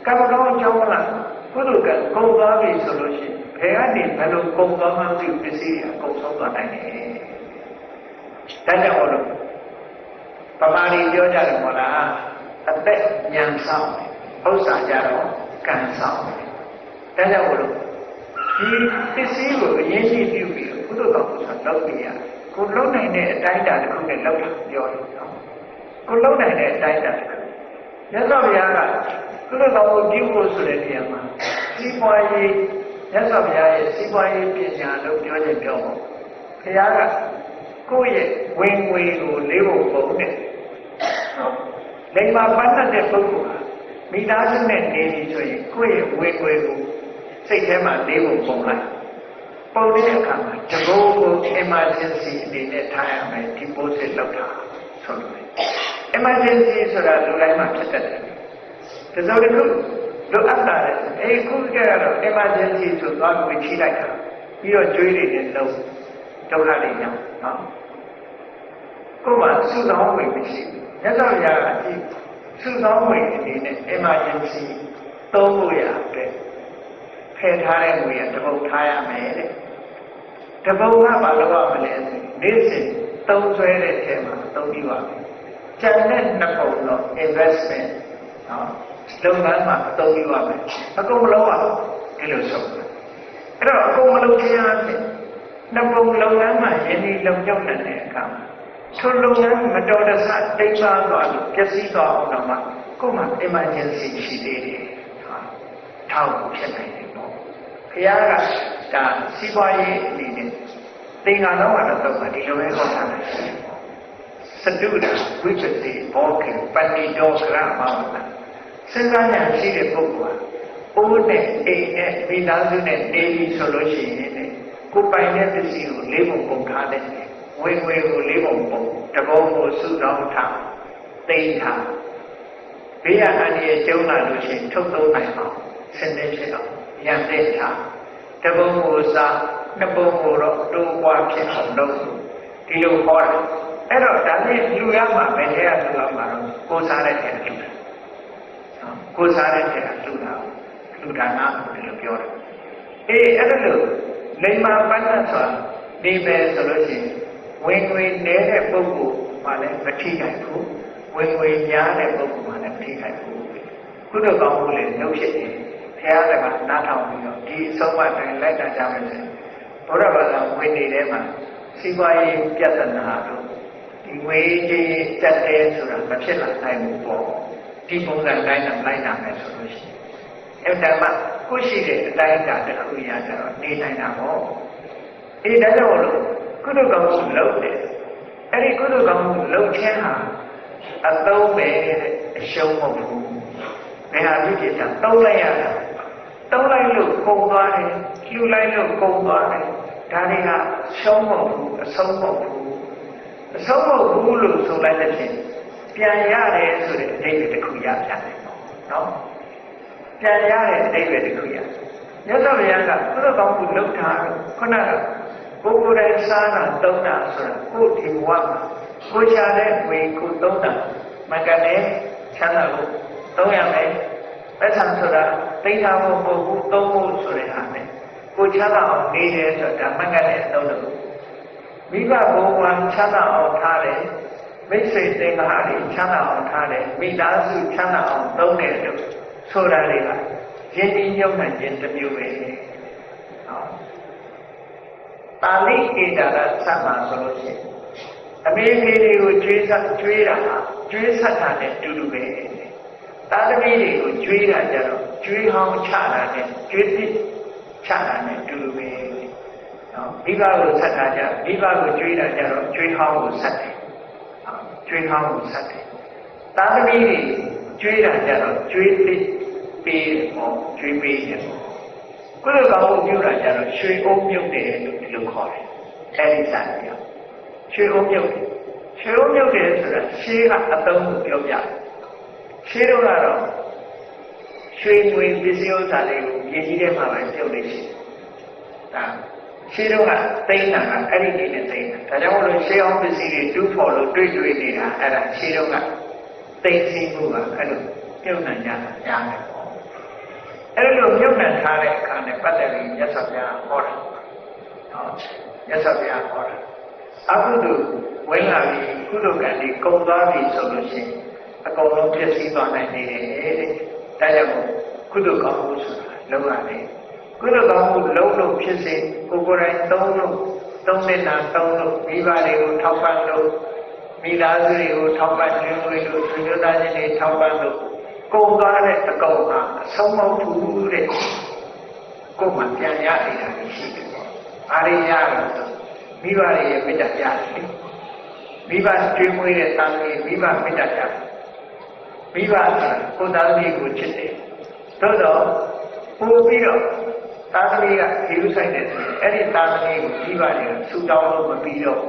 ကံမကောင်းအကြောင်းလားကုသိုလ်ကကုန်သွားပြီဆိုလို့ရှိရင်ဘယ်ကနေဘယ်လိုကုန်သွားမှမသိပစ္စည်းတွေအကုန်ဆုံးသွားနိုင်တယ်ဒါကြောင့်မို့လို့ပမာဏီပြောကြတယ်မို့လားအသက်ဉာဏ်ဆောင်ဥစ္စာကြတော့ကံဆောင်ဒါကြောင့်မို့လို့ဒီပစ္စည်းကိုအရင်ရှိပြုပြီးကုသိုလ်ကောင်းမှုဆိုလုပ်ပြရ ကိုလုံးနိုင်တဲ့အတိုင်းအတာတစ်ခုနဲ့လောက်တာပြောတယ်နော်ကိုလုံးနိုင်တဲ့အတိုင်းအတာတစ်ခုမြတ်စွာဘုရားကကုသိုလ်ကောင်းမှုပြုဖို့ဆိုတဲ့နေရာမှာစီးပွားရေးမြတ်စွာဘုရားရဲ့စီးပွားရေးပညာလို့ပြောချင်ပြောဖို့ဘုရားကကိုယ့်ရဲ့ဝင်ငွေကိုလေးဖို့ပုံနဲ့လိမ္မာပန်းတဲ့ပုဂ္ဂိုလ်ဟာမိသားစုနဲ့နေပြီဆိုရင်ကိုယ့်ရဲ့ဝင်ငွေကိုစိတ်ထဲမှာလေးဖို့ပုံလိုက်ပုံတဲ့အခါမှာတဘိုးကို emergency အနေနဲ့ထားရမယ် deposit လုပ်တာဆိုလို့ emergency ဆိုတာလူတိုင်းမှာဖြစ်တတ်တယ်ဒါဆိုရင်လိုအပ်တာလေခုကြတော့ emergency ဆိုသွားပြီးချိလိုက်တာပြီးတော့ကျွေးနေတယ်လို့ဒုက္ခတွေညောင်းနော်ကိုယ်ကစုဆောင်ဝင်မရှိဘူးမြတ်စွာဘုရားကဒီစုဆောင်ဝင်အနေနဲ့ emergency သုံးဖို့ရတဲ့ဖယ်ထားတဲ့ငွေကတပုတ်ထားရမယ်တဲ့တပုတ်ကဘာလို့ရမလဲနေ့စဉ်သုံးဆွဲတဲ့ထဲမှာသုံးပြီးပါမယ်ကျန်တဲ့နှစ်ပုံတော့ investment နော်လုပ်ငန်းမှာသုံးပြီးပါမယ်အကုန်မလုံးအောင်ဒီလိုဆုံးအဲ့တော့အကုန်မလုံးခြင်းအဖြစ်နှစ်ပုံလုပ်ငန်းမှာယင်းဒီလုံကျောက်တဲ့အခါမှာထိုလုပ်ငန်းမတော်တဆတိတ်သွားသွားလို့ပျက်စီးသွားအောင်တော့မှကိုယ်မှာ emergency ရှိသေးတယ်ထောက်ဖြစ်နိုင်တယ်ပေါ့ဘုရားကဒါစီးပွားရေးအနေနဲ့သင်္ဃာတော်ကတော့ဒီလိုပဲဟောထားတယ်စတုဒ္ဒဝိပဿနာဘောကေပဏိတောကရမောစဉ်းစားဉာဏ်ရှိတဲ့ပုဂ္ဂိုလ်ကအိုးနဲ့အိမ်နဲ့မိသားစုနဲ့နေပြီဆိုလို့ရှိရင်ကိုယ်ပိုင်တဲ့ပစ္စည်းကိုလေးပုံပုံထားတဲ့ဝင်ငွေကိုလေးပုံပုံတဘောကိုစုတော်ထားသိမ်းထားဘေးရန်ရဲ့ကျုံးလာလို့ရှိရင်ထုတ်သုံးနိုင်အောင်စနစ်ဖြစ်အောင်ရန်တဲ့ထားတဘောကိုစားနှစ်ပုံကိုတော့တိုးပွားဖြစ်အောင်လုပ်ဒီလိုဟောတာအဲ့တော့ဒါနဲ့လူရမှာပဲတဲ့လူရမှာတော့ကိုးစားတဲ့တဲ့လူတာကိုးစားတဲ့တဲ့လူတာလူဒါနဒီလိုပြောတယ်အဲ့ဒါလို့လိမ္မာပန်းတ်ဆိုတာဒီပဲဆိုလို့ရှိရင်ဝင်ငွေနေတဲ့ပုဂ္ဂိုလ်မှလည်းမထိခိုက်ဘူးဝင်ငွေများတဲ့ပုဂ္ဂိုလ်မှလည်းမထိခိုက်ဘူးကုသိုလ်ကောင်းမှုလည်းလုပ်ဖြစ်တယ်ဘုရားကနားထောင်ပြီးတော့ဒီအဆုံးအမတိုင်းလိုက်တာကြမယ်ဆိုဘုရားဘာသာဝင်နေတဲ့မှာစီးပွားရေးပြဿနာတို့ဒီငွေကြီးတက်တယ်ဆိုတာမဖြစ်လာနိုင်ဘူးပေါ့ဒီပုံစံတိုင်းနဲ့လိုက်နာမယ်ဆိုလို့ရှိရင်အဲ့ဒါမှကိုရှိတဲ့အတိုင်းအတာတစ်ခုရကြတော့နေနိုင်တာပေါ့ဒါကြောင့်လို့ကုသိုလ်ကောင်းမှုလုပ်တယ်အဲ့ဒီကုသိုလ်ကောင်းမှုလုပ်ခြင်းဟာအသုံးပဲအရှုံးမဟုတ်ဘူးဘယ်ဟာဖြစ်ဖြစ်သုံးလိုက်ရတာသုံးလိုက်လို့ကုန်သွားတယ်လှူလိုက်လို့ကုန်သွားတယ်ဒါတွေကရှုံးမဟုတ်ဘူးအဆုံးမဟုတ်ဘူးအဆုံးမဟုတ်ဘူးလို့ဆိုလိုက်တဲ့ဖြင့်ပြန်ရတယ်ဆိုတဲ့အဓိပ္ပာယ်တစ်ခုရပြန်တယ်နော်ပြန်ရတဲ့အဓိပ္ပာယ်တစ်ခုရမြတ်စွာဘုရားကကုသိုလ်ကောင်းမှုလုပ်တာခုနကကိုယ်တိုင်စားတာသုံးတာဆိုတာကိုယ်ဒီဘဝမှာကိုချတဲ့ဝေကိုသုံးတာမကလည်းချမ်းသာလို့သုံးရမယ်ပတ်စံဆိုတာသိတာမဟုတ်ဘူးသုံးဖို့ဆိုတဲ့အားနဲ့ကိုချမ်းသာအောင်နေတယ်ဆိုတာမကလည်းသုံးတယ်မိဘဘုံမှာချမ်းသာအောင်ထားတယ်မိတ်ဆွေသင်္ဃာတွေချမ်းသာအောင်ထားတယ်မိသားစုချမ်းသာအောင်သုံးတယ်လို့ဆိုတာတွေကယဉ်ကျေးညှို့နှံခြင်းတစ်မျိုးပဲနော်ပါဠိဧတာရဆက်မှာဆိုလို့ရှိရင်အမေလေးတွေကိုကျွေးတာကျွေးဆက်တာနဲ့တူတူပဲသာသမီတွေကိုကျွေးတာကြတော့ကျွေးဟောင်းချတာနဲ့ကျွေးသစ်ချတာနဲ့တူတူပဲနော်မိဘကိုဆက်တာကြမိဘကိုကျွေးတာကြတော့ကျွေးဟောင်းကိုဆက်တယ်ကျွေးဟောင်းကိုဆက်တယ်သာသမီတွေကျွေးတာကြတော့ကျွေးသစ်ပေးတယ်ပေါ့ကျွေးပေးတယ်ပေါ့ကုသိုလ်ကောင်းမှုပြုတာကြတော့ရွှေအုံးမြုပ်တယ်လို့ဒီလိုခေါ်တယ်အဲဒီစံပြောရွှေအုံးမြုပ်တယ်ရွှေအုံးမြုပ်တယ်ဆိုတာရှေးကအသုံးကိုပြောပြတယ်ရှေးတော့ကတော့ရွှေငွေပစ္စည်းဥစ္စာတွေကိုရည်ကြီးတဲ့မှာပဲပြုတ်နေရှိဒါရှေးတော့ကသိမ်းတာကအဲ့ဒီနေနဲ့သိမ်းတာဒါကြောင့်မလို့ရှေးအောင်ပစ္စည်းတွေတူးဖော်လို့တွေ့နေတာအဲ့ဒါရှေးတော့ကသိမ်းစီမှုကအဲ့လိုပြုတ်နိုင်ကြတာကြားတယ်အဲ့လိုမြုပ်နှံထားတဲ့အခါနဲ့ပတ်သက်ပြီးမြတ်စွာဘုရားဟောတာမြတ်စွာဘုရားဟောတာအကုသိုလ်ဝင်လာပြီးကုသိုလ်ကံဒီကုန်သွားပြီဆိုလို့ရှိရင်အကုန်လုံးပြည့်စည်သွားနိုင်နေတယ်တဲ့ဒါကြောင့်ကုသိုလ်ကောင်းမှုဆိုတာလုံးရတယ်ကုသိုလ်ကောင်းမှုလုံးလို့ဖြစ်စေကိုယ်ကိုယ်တိုင်သုံးလို့ သုံးနေတာသုံးလို့မိဘတွေကိုထောက်ပံ့လို့မိသားစုတွေကိုထောက်ပံ့ခြင်းလို့ဆွေမျိုးသားချင်းတွေထောက်ပံ့လို့ကိုယ်သွားတဲ့အကောင်ကအဆုံးမဟုတ်တဲ့ကိုယ်မှပြန်ရနေတာရှိတယ်ပေါ့။အားရရတော့မိဘတွေရဲ့မေတ္တာရတယ်။မိဘကျွေးမွေးတဲ့တန်ကြီးမိဘမေတ္တာရတယ်။မိဘဆိုတာကိုယ်သားသမီးကိုချစ်တယ်။သို့တော့ပို့ပြီးတော့သားသမီးကဒီလိုဆိုင်တဲ့အဲ့ဒီသားသမီးကိုမိဘတွေကဆူတောင်းလို့မပြီးတော့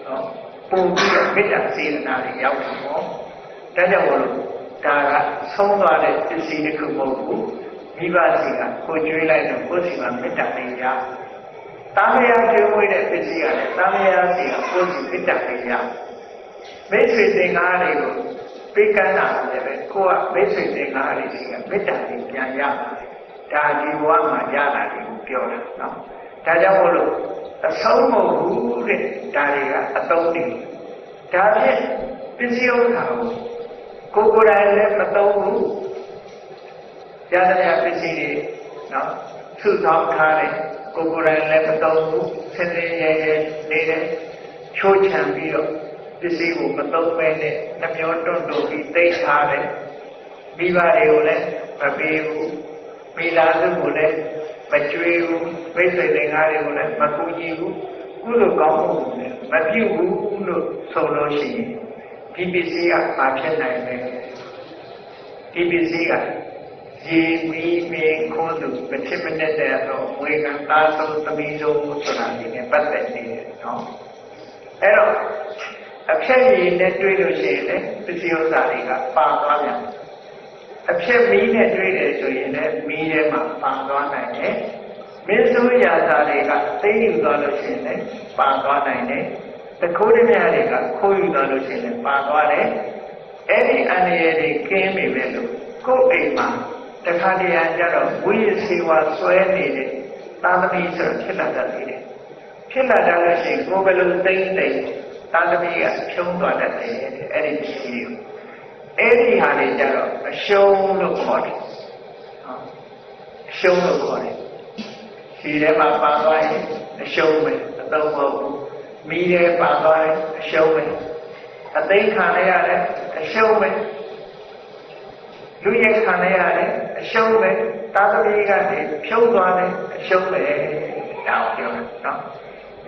နော်ပို့ပြီးတော့မေတ္တာစေတနာတွေရောက်တယ်ပေါ့။ဒါကြောင့်မို့လို့ဒါကဆုံးသွားတဲ့ပစ္စည်းတစ်ခုမဟုတ်ဘူးမိဘစီကကိုကျွေးလိုက်တော့ကိုယ်စီမှာမေတ္တာနဲ့ရတာမယာကျွေးမွေးတဲ့ပစ္စည်းကလည်းတာမယာစီကကိုယ်စီမေတ္တာနဲ့ရမိတ်ဆွေသင်္ကားတွေကိုပေးကမ်းတာလည်းပဲကိုကမိတ်ဆွေသင်္ကားတွေစီကမေတ္တာနဲ့ပြန်ရဒါဒီဘဝမှာရတာတွေကိုပြောတာနော်ဒါကြောင့်မို့လို့အဆုံးမဟုတ်ဘူးတဲ့ဒါတွေကအသုံးတွေဒါဖြင့်ပစ္စည်းဥစ္စာကိုကိုယ်တိုင်လည်းမသုံးဘူးရတဲ့ပစ္စည်းတွေနော်သုသောင်းထားတယ်ကိုကိုယ်တိုင်လည်းမသုံးဘူးဆင်းရဲရဲနေတယ်ချိုးချံပြီးတော့ပစ္စည်းကိုမသုံးပဲနဲ့နှမျောတွန့်တူပြီးသိမ်းထားတယ်မိဘတွေကိုလည်းမပေးဘူးမိသားစုကိုလည်းမကြွေးဘူးမိတ်ဆွေတွေငါးတွေကိုလည်းမကူညီဘူးကုသိုလ်ကောင်းမှုနဲ့မပြုဘူးလို့ဆိုလို့ရှိရင်ဒီပစ္စည်းကမဖြစ်နိုင်ပဲဒီပစ္စည်းကရေမီးမင်းခိုးသူမဖြစ်မနဲ့တော့ဝေကံသားဆုံးသမီးဆုံးဆိုတာဒီနဲ့ပတ်သက်နေတယ်နော်အဲ့တော့အဖြစ်ရည်နဲ့တွေးလို့ရှိရင်လည်းပစ္စည်းဥစ္စာတွေကပါသွားပြန်အဖြစ်မီးနဲ့တွေးတယ်ဆိုရင်လည်းမီးထဲမှာပါသွားနိုင်တယ်မင်းဆိုးရာသာတွေကသိယူသွားလို့ရှိရင်လည်းပါသွားနိုင်တယ်တခိုးတည်းများတွေကခိုးယူသွားလို့ရှိရင်လည်းပါသွားတယ်အဲ့ဒီအန္တရာယ်တွေကင်းနေပဲလို့ကိုယ်အိမ်မှာတခါတည်းကျတော့ဝိရစေဝါဆွဲနေတဲ့သာသမီဆိုဖြစ်လာတတ်တယ်ဖြစ်လာတယ်လို့ရှိရင်ကိုယ်ဘယ်လိုသိမ့်သိမ့်သာသမီကဖြုံးသွားတတ်တယ်အဲ့ဒီရှိကိုအဲ့ဒီဟာတွေကျတော့အရှုံးလို့ခေါ်တယ်အရှုံးလို့ခေါ်တယ်ဒီထဲမှာပါသွားရင်အရှုံးပဲအသုံးမဟုတ်ဘူးမိထဲပါသွားရင်အရှုံးပဲအသိခံရရတယ်အရှုံးပဲလူရဲ့ခံရရတယ်အရှုံးပဲသာသမီကနေဖြုံးသွားတယ်အရှုံးပဲတောင်းပြောတာနော်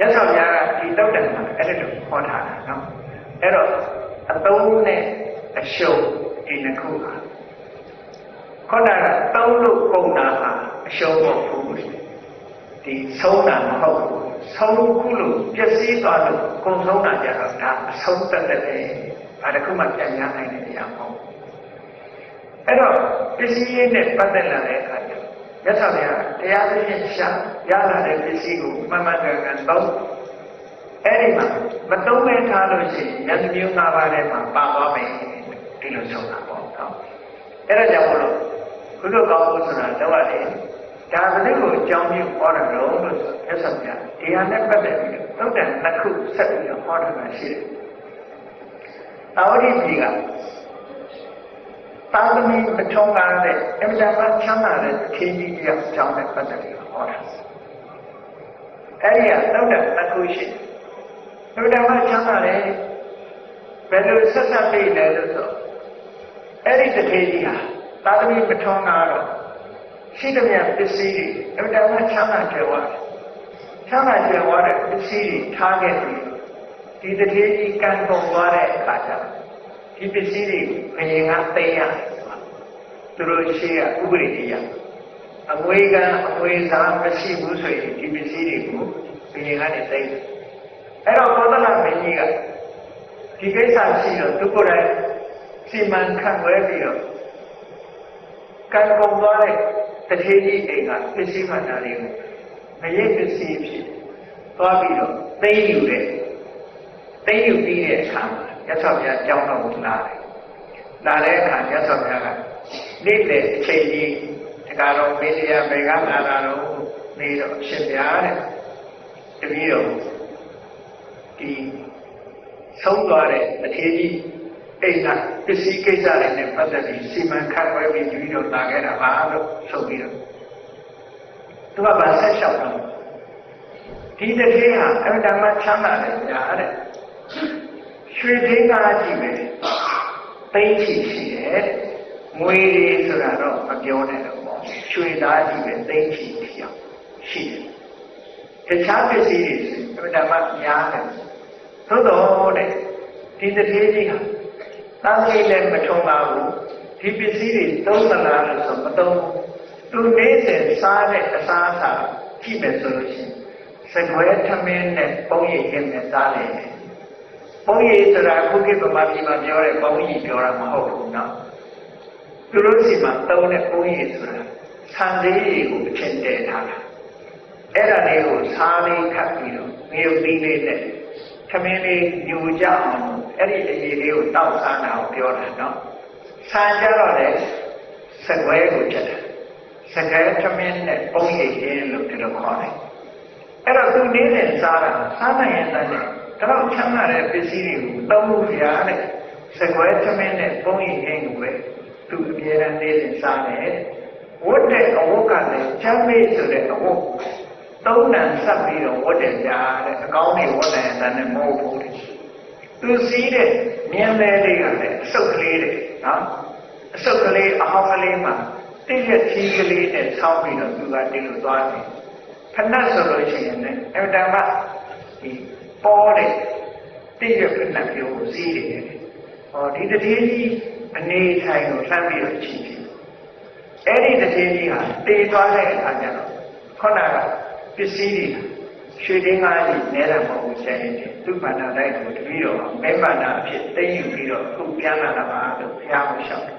ရသော်များကဒီတော့တယ်မှာအဲ့ဒါလိုခေါ်ထားတာနော်အဲ့တော့အသုံးနဲ့အရှုံးဒီနှစ်ခုဟာခေါင်းကသုံးလို့ကုန်တာဟာအရှုံးမဟုတ်ဘူးဒီဆုံးတာမဟုတ်ဘူးဆုံးခုလို့ပျက်စီးသွားလို့ကုန်ဆုံးတာကြတော့ဒါအဆုံးသက်တဲ့ဘာတစ်ခုမှပြန်ရနိုင်တဲ့အရာမဟုတ်ဘူးအဲ့တော့ပစ္စည်းရေးနဲ့ပတ်သက်လာတဲ့အခါကျမြတ်စွာဘုရားတရားသဖြင့်ရှာရလာတဲ့ပစ္စည်းကိုမှန်မှန်ကန်ကန်သုံးအဲ့ဒီမှာမသုံးမဲထားလို့ရှိရင်ဉာဏ်မျိုး၅ပါးထဲမှာပါသွားမယ်ဒီလိုဆိုတာပေါ့နော်အဲ့ဒါကြောင့်မလို့ကုသိုလ်ကောင်းမှုဆိုတာတော့လေဒါဘယ်လိုကိုအကြောင်းပြုဟောတယ်လို့မြတ်စွာဘုရားဒီဟာနဲ့ပတ်သက်ပြီးတော့သုတ်တန်နှစ်ခုဆက်ပြီးတော့ဟောတာရှိတယ်။သာဝတိပြည်ကသာသမီပထုံးကားတဲ့အမြဲတမ်းချမ်းသာတဲ့ခင်းကြီးရဲ့အကြောင်းနဲ့ပတ်သက်ပြီးဟောတာ။အဲဒီကသုတ်တန်နှစ်ခုရှိတယ်။အမြဲတမ်းချမ်းသာတဲ့ဘယ်လိုဆက်ဆက်ပြီးလဲလို့ဆိုအဲ့ဒီတထေကြီးဟာသာသမီပထုံးကားတော့ရှိသမျှပစ္စည်းတွေအမြဲတမ်းချမ်းသာကြွယ်ဝတယ်ချမ်းသာကြွယ်ဝတဲ့ပစ္စည်းတွေထားခဲ့ပြီးဒီတထေကြီးကံကုန်သွားတဲ့အခါကျဒီပစ္စည်းတွေဘယင်ကသိမ်းရတယ်သူတို့ရှိရဥပဒေကြီးရအငွေကအငွေစားမရှိဘူးဆိုရင်ဒီပစ္စည်းတွေကိုဘယင်ကနေသိမ်းတယ်အဲ့တော့သောတလမင်းကြီးကဒီကိစ္စရှိတော့သူကိုယ်တိုင်စီမံခန့်ခွဲပြီးတော့ကံကုန်သွားတဲ့တထေကြီးအိမ်ကပစ္စည်းမှန်တာတွေကိုမရိပ်ပစ္စည်းဖြစ်သွားပြီးတော့သိမ်းယူတဲ့သိမ်းယူပြီးတဲ့အခါမှာရသော်ဘုရားကြောင်းတော်ကိုလာတယ်လာတဲ့အခါရသော်ဘုရားကနေ့လေအချိန်ကြီးတကားတော့မေတ္တာဘေကလာတာတော့နေတော့ရှင်ဘုရားတဲ့တပည့်တော်ဒီဆုံးသွားတဲ့တထေကြီးအိမ်ကပစ္စည်းကိစ္စတွေနဲ့ပတ်သက်ပြီးစီမံခန့်ခွဲပြီးယူပြီးတော့လာခဲ့တာပါလို့ဆိုပြီးတော့သူကဗာဆက်လျှောက်တော့ ဒီတည်းဟာအမှန်တမ်းချမ်းသာတယ်ညာတဲ့ရွှေထင်းကားကြည့်ပဲသိချီရှိတယ်ငွေဆိုတာတော့မပြောနဲ့တော့ပေါ့ရွှေသားကြည့်ပဲသိချီပြောင်းရှိတယ်တခြားပစ္စည်းတွေအမှန်တမ်းများတယ်သို့တော့တဲ့ဒီတည်းကြီးဟာသာသနာ့လည်းမထုံပါဘူးဒီပစ္စည်းတွေသုံးသလားလို့ဆိုမသုံးသူနေ့စဉ်စားတဲ့အစားအစာကြည့်မယ်ဆိုလို့ရှိရင်စကွဲထမင်းနဲ့ပုံရိပ်ခြင်းနဲ့စားတယ်ပုံရိပ်ဆိုတာခုခေတ်ဗမာပြည်မှာပြောတဲ့ပုံရိပ်ပြောတာမဟုတ်ဘူးနော်သူတို့စီမှာသုံးတဲ့ပုံရိပ်ဆိုတာဆန်သေးတွေကိုအချင်းတည်ထားတာအဲ့ဒါလေးကိုစားလေးခတ်ပြီးတော့ငရုတ်သီးလေးနဲ့ထမင်းလေးညူကြအောင်အဲ့ဒီအရေးလေးကိုတောက်စားတာကိုပြောတာနော်ဆန်ကြတော့လေစကွဲကိုချက်တယ်စကွဲထမင်းနဲ့ပုံရိပ်ခြင်းလို့ဒီလိုခေါ်တယ်အဲ့တော့သူနေတဲ့စားတာစားနိုင်ရင်တည်းတော့ချမ်းသာတဲ့ပစ္စည်းတွေကိုသုံးလို့ရတဲ့စကွဲထမင်းနဲ့ပုံရိပ်ခြင်းကိုပဲသူအမြဲတမ်းနေတဲ့စားတယ်ဝတ်တဲ့အဝတ်ကလည်းချမ်းမေးဆိုတဲ့အဝတ်သုံးနံဆက်ပြီးတော့ဝတ်တယ်ကြားတဲ့အကောင်းတွေဝတ်တယ်တန်းနဲ့မဟုတ်ဘူးသူစီးတဲ့မြင်းလဲလေးကလည်းအဆုပ်ကလေးတွေနော်အဆုပ်ကလေးအဟောင်းကလေးမှာတည့်ရချီးကလေးနဲ့ဆောင်းပြီးတော့သူကဒီလိုသွားတယ်ဖဏတ်ဆိုလို့ရှိရင်လည်းအမှန်တမ်းဒီပေါ်တဲ့တည့်ရဖဏတ်မျိုးကိုစီးတယ်ဟောဒီတည်းကြီးအနေထိုင်ကိုလှမ်းပြီးတော့ချီးတယ်အဲ့ဒီတည်းကြီးဟာတည်သွားတဲ့အခါကျတော့ခုနကပစ္စည်းတွေရွှေတင်းကားကြီးနဲတာမဟုတ်ဘူးဆိုင်တယ်သူ့ဘာသာတိုင်းကိုတပည့်တော်မဲဘာသာအဖြစ်သိယူပြီးတော့ခုပြန်လာတာပါလို့ဘုရားကိုရှောက်တယ်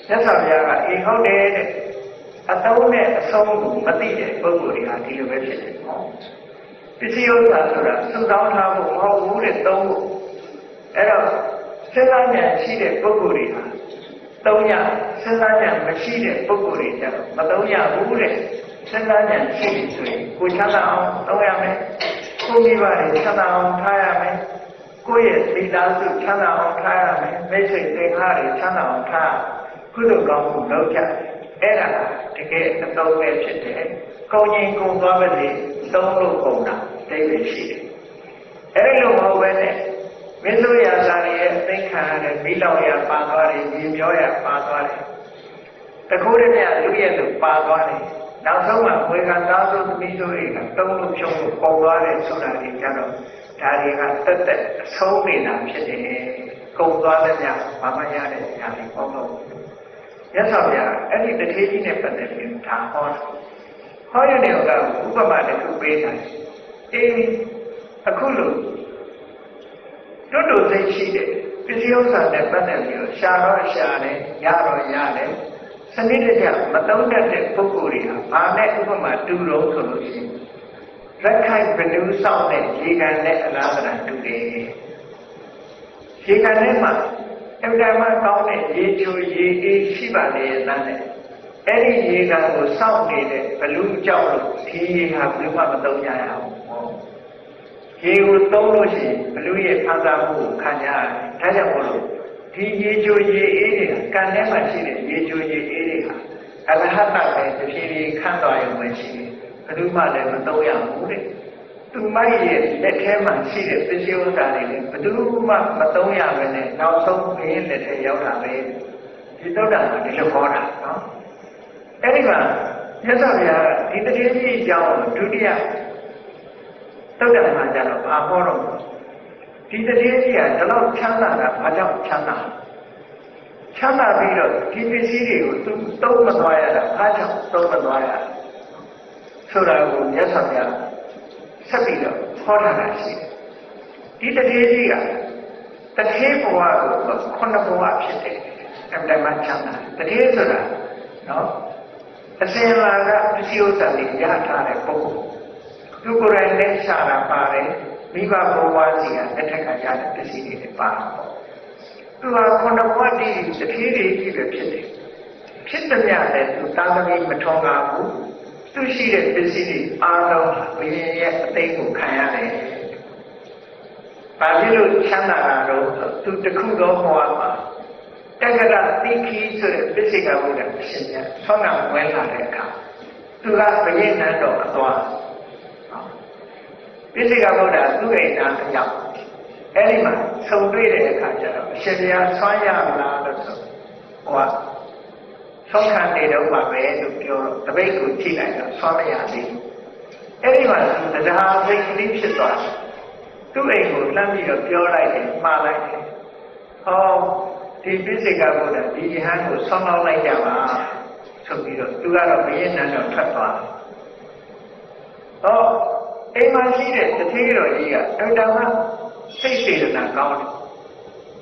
မြတ်စွာဘုရားကအေဟုတ်တယ်တဲ့အတုံးနဲ့အဆုံးကိုမသိတဲ့ပုဂ္ဂိုလ်တွေကဒီလိုပဲဖြစ်တယ်နော်ပစ္စည်းဥစ္စာဆိုတာစုတောင်းထားဖို့မဟုတ်ဘူးတဲ့သုံးဖို့အဲ့တော့စဉ်းစားဉာဏ်ရှိတဲ့ပုဂ္ဂိုလ်တွေဟာသုံးရစဉ်းစားဉာဏ်မရှိတဲ့ပုဂ္ဂိုလ်တွေကျတော့မသုံးရဘူးတဲ့စဉ်းစားဉာဏ်ရှိပြီဆိုရင်ကိုချမ်းသာအောင်သုံးရမယ်ကိုမိဘတွေချမ်းသာအောင်ထားရမယ်ကိုယ့်ရဲ့စိတ်သားစုချမ်းသာအောင်ထားရမယ်မိတ်ဆွေသင်္ခါရတွေချမ်းသာအောင်ထားကုသိုလ်ကောင်းမှုလုပ်ကြအဲ့ဒါတကယ်အသုံးပဲဖြစ်တယ်ကိုယ်ရင်ကိုယ်သွားပါစေသုံးလို့ကုန်တာတိတ်ပဲရှိတယ်အဲ့ဒီလိုမဟုတ်ပဲနဲ့မင်းတို့ရာဇာရဲ့သိက္ခာနဲ့မိလောက်ရပါသွားတယ်ဒီပြောရပါသွားတယ်တခုတည်းကလူရဲ့လူပါသွားတယ်နောက်ဆုံးမှဝေခံသားစုသမီးတို့တွေကသုံးလို့ဖြုံးလို့ပုံသွားတယ်ဆိုတာတွေကြတော့ဒါတွေကတက်တက်အဆုံးနေတာဖြစ်တယ်ကုန်သွားတဲ့ညဘာမှရတဲ့ညတွေပေါ့တော့ရသော်ဗျာအဲ့ဒီတထေးကြီးနဲ့ပတ်သက်ပြီးဒါဟောရတဲ့ကဥပမာတစ်ခုပေးတယ်အေးအခုလို့တွတ်တူစိတ်ရှိတဲ့ပစ္စည်းဥစ္စာနဲ့ပတ်သက်ပြီးရှာတော့ရှာတယ်ရတော့ရတယ်စနစ်တကျမသုံးတတ်တဲ့ပုဂ္ဂိုလ်တွေဟာဘာနဲ့ဥပမာတူလို့ဆိုလို့ရှိရင်လက်ခိုက်ဘနူးဆောင်တဲ့ရေကန်နဲ့အလားတူတူတယ်ရေကန်ထဲမှာအမှန်မှကောင်းတဲ့ရေချိုရေအေးရှိပါလေတဲ့အဲ့ဒီရေကန်ကိုစောင့်နေတဲ့ဘလူးကြောက်လို့ဒီရေဟာဘယ်မှမသုံးကြရအောင်ရေကိုသုံးလို့ရှိရင်ဘလူးရဲ့ဖန်ဆာမှုကိုခံရတယ်ဒါကြောင့်မို့လို့ဒီရေချိုရေအေးတွေကကန်ထဲမှာရှိတဲ့ရေချိုရေအေးတွေဟာအလဟတပဲတဖြည်းဖြည်းခန့်သွားရုံပဲရှိတယ်ဘယ်သူမှလည်းမသုံးရဘူးတဲ့သူမိုက်ရဲ့လက်ထဲမှာရှိတဲ့ပစ္စည်းဥစ္စာတွေလည်းဘယ်သူမှမသုံးရဘဲနဲ့နောက်ဆုံးဘင်းလက်ထဲရောက်တာပဲဒီသုဒ္ဓံကဒီလိုခေါ်တာနော်အဲ့ဒီမှာမြတ်စွာဘုရားဒီတတိယကြီးအကြောင်းဒုတိယသုဒ္ဓံမှာကျတော့ဘာဟောတော့ဒီတတိယကြီးကဒီလောက်ချမ်းသာတာဘာကြောင့်ချမ်းသာပြီးတော့ဒီပစ္စည်းတွေကိုသူသုံးမသွားရတာဘာကြောင့်သုံးမသွားရဆိုတာကိုမြတ်စွာဘုရားဆက်ပြီးတော့ဟောထားတာရှိတယ်ဒီတတိယကြီးကတထေးဘဝကိုခုနှစ်ဘဝဖြစ်တယ်အမှန်မှချမ်းသာတထေးဆိုတာနော်အစဉ်လာကပစ္စည်းဥစ္စာတွေရထားတဲ့ပုဂ္ဂိုလ်သူကိုယ်တိုင်လည်းရှာတာပါတယ်မိဘဘဝစီကလက်ထက်ကရတဲ့ပစ္စည်းတွေပါတော့သူကခုနှစ်ဘဝတည်းတထေးတွေကြီးပဲဖြစ်တယ်ဖြစ်တဲ့မြတ်လည်းသူတာသမီမထွန်ကားဘူးသူရှိတဲ့ပစ္စည်းတွေအားလုံးဘုရင်ရဲ့အသိကိုခံရတယ်။ဘာဖြစ်လို့ချမ်းသာတာတော့သူတခုသောဘဝမှာတက္ကရာတိခိဆိုတဲ့ပစ္စည်းကဘုရားရှင်မြတ်ဆောင်းနာဝင်လာတဲ့အခါသူကဘုရင်နန်းတော်အသွား ပိစိကဗုဒ္ဓသူ့အိမ်သားအကြောင်းအဲ့ဒီမှာဆုံတွေ့တဲ့အခါကျတော့အရှင်ဘုရားဆွမ်းရမလားလို့ဆိုဟိုကဆုံးခံနေတော့ပါပဲလို့ပြောတော့တပိတ်ကိုကြည့်လိုက်တော့ဆွမ်းမရသေးဘူးအဲ့ဒီမှာသူတရားစိတ်ကလေးဖြစ်သွားတယ်သူ့အိမ်ကိုလှမ်းပြီးတော့ပြောလိုက်တယ်မှားလိုက်တယ်ဟောဒီပိစိကဗုဒ္ဓဒီယဟန်ကိုဆောင်းလောက်လိုက်ကြပါဆိုပြီးတော့သူကတော့ဘယင်းနန်းတော်ထွက်သွားတယ်ဟောအိမ်မှာရှိတဲ့တထေးတော်ကြီးကတော်တော်မှစိတ်စေတနာကောင်းတယ်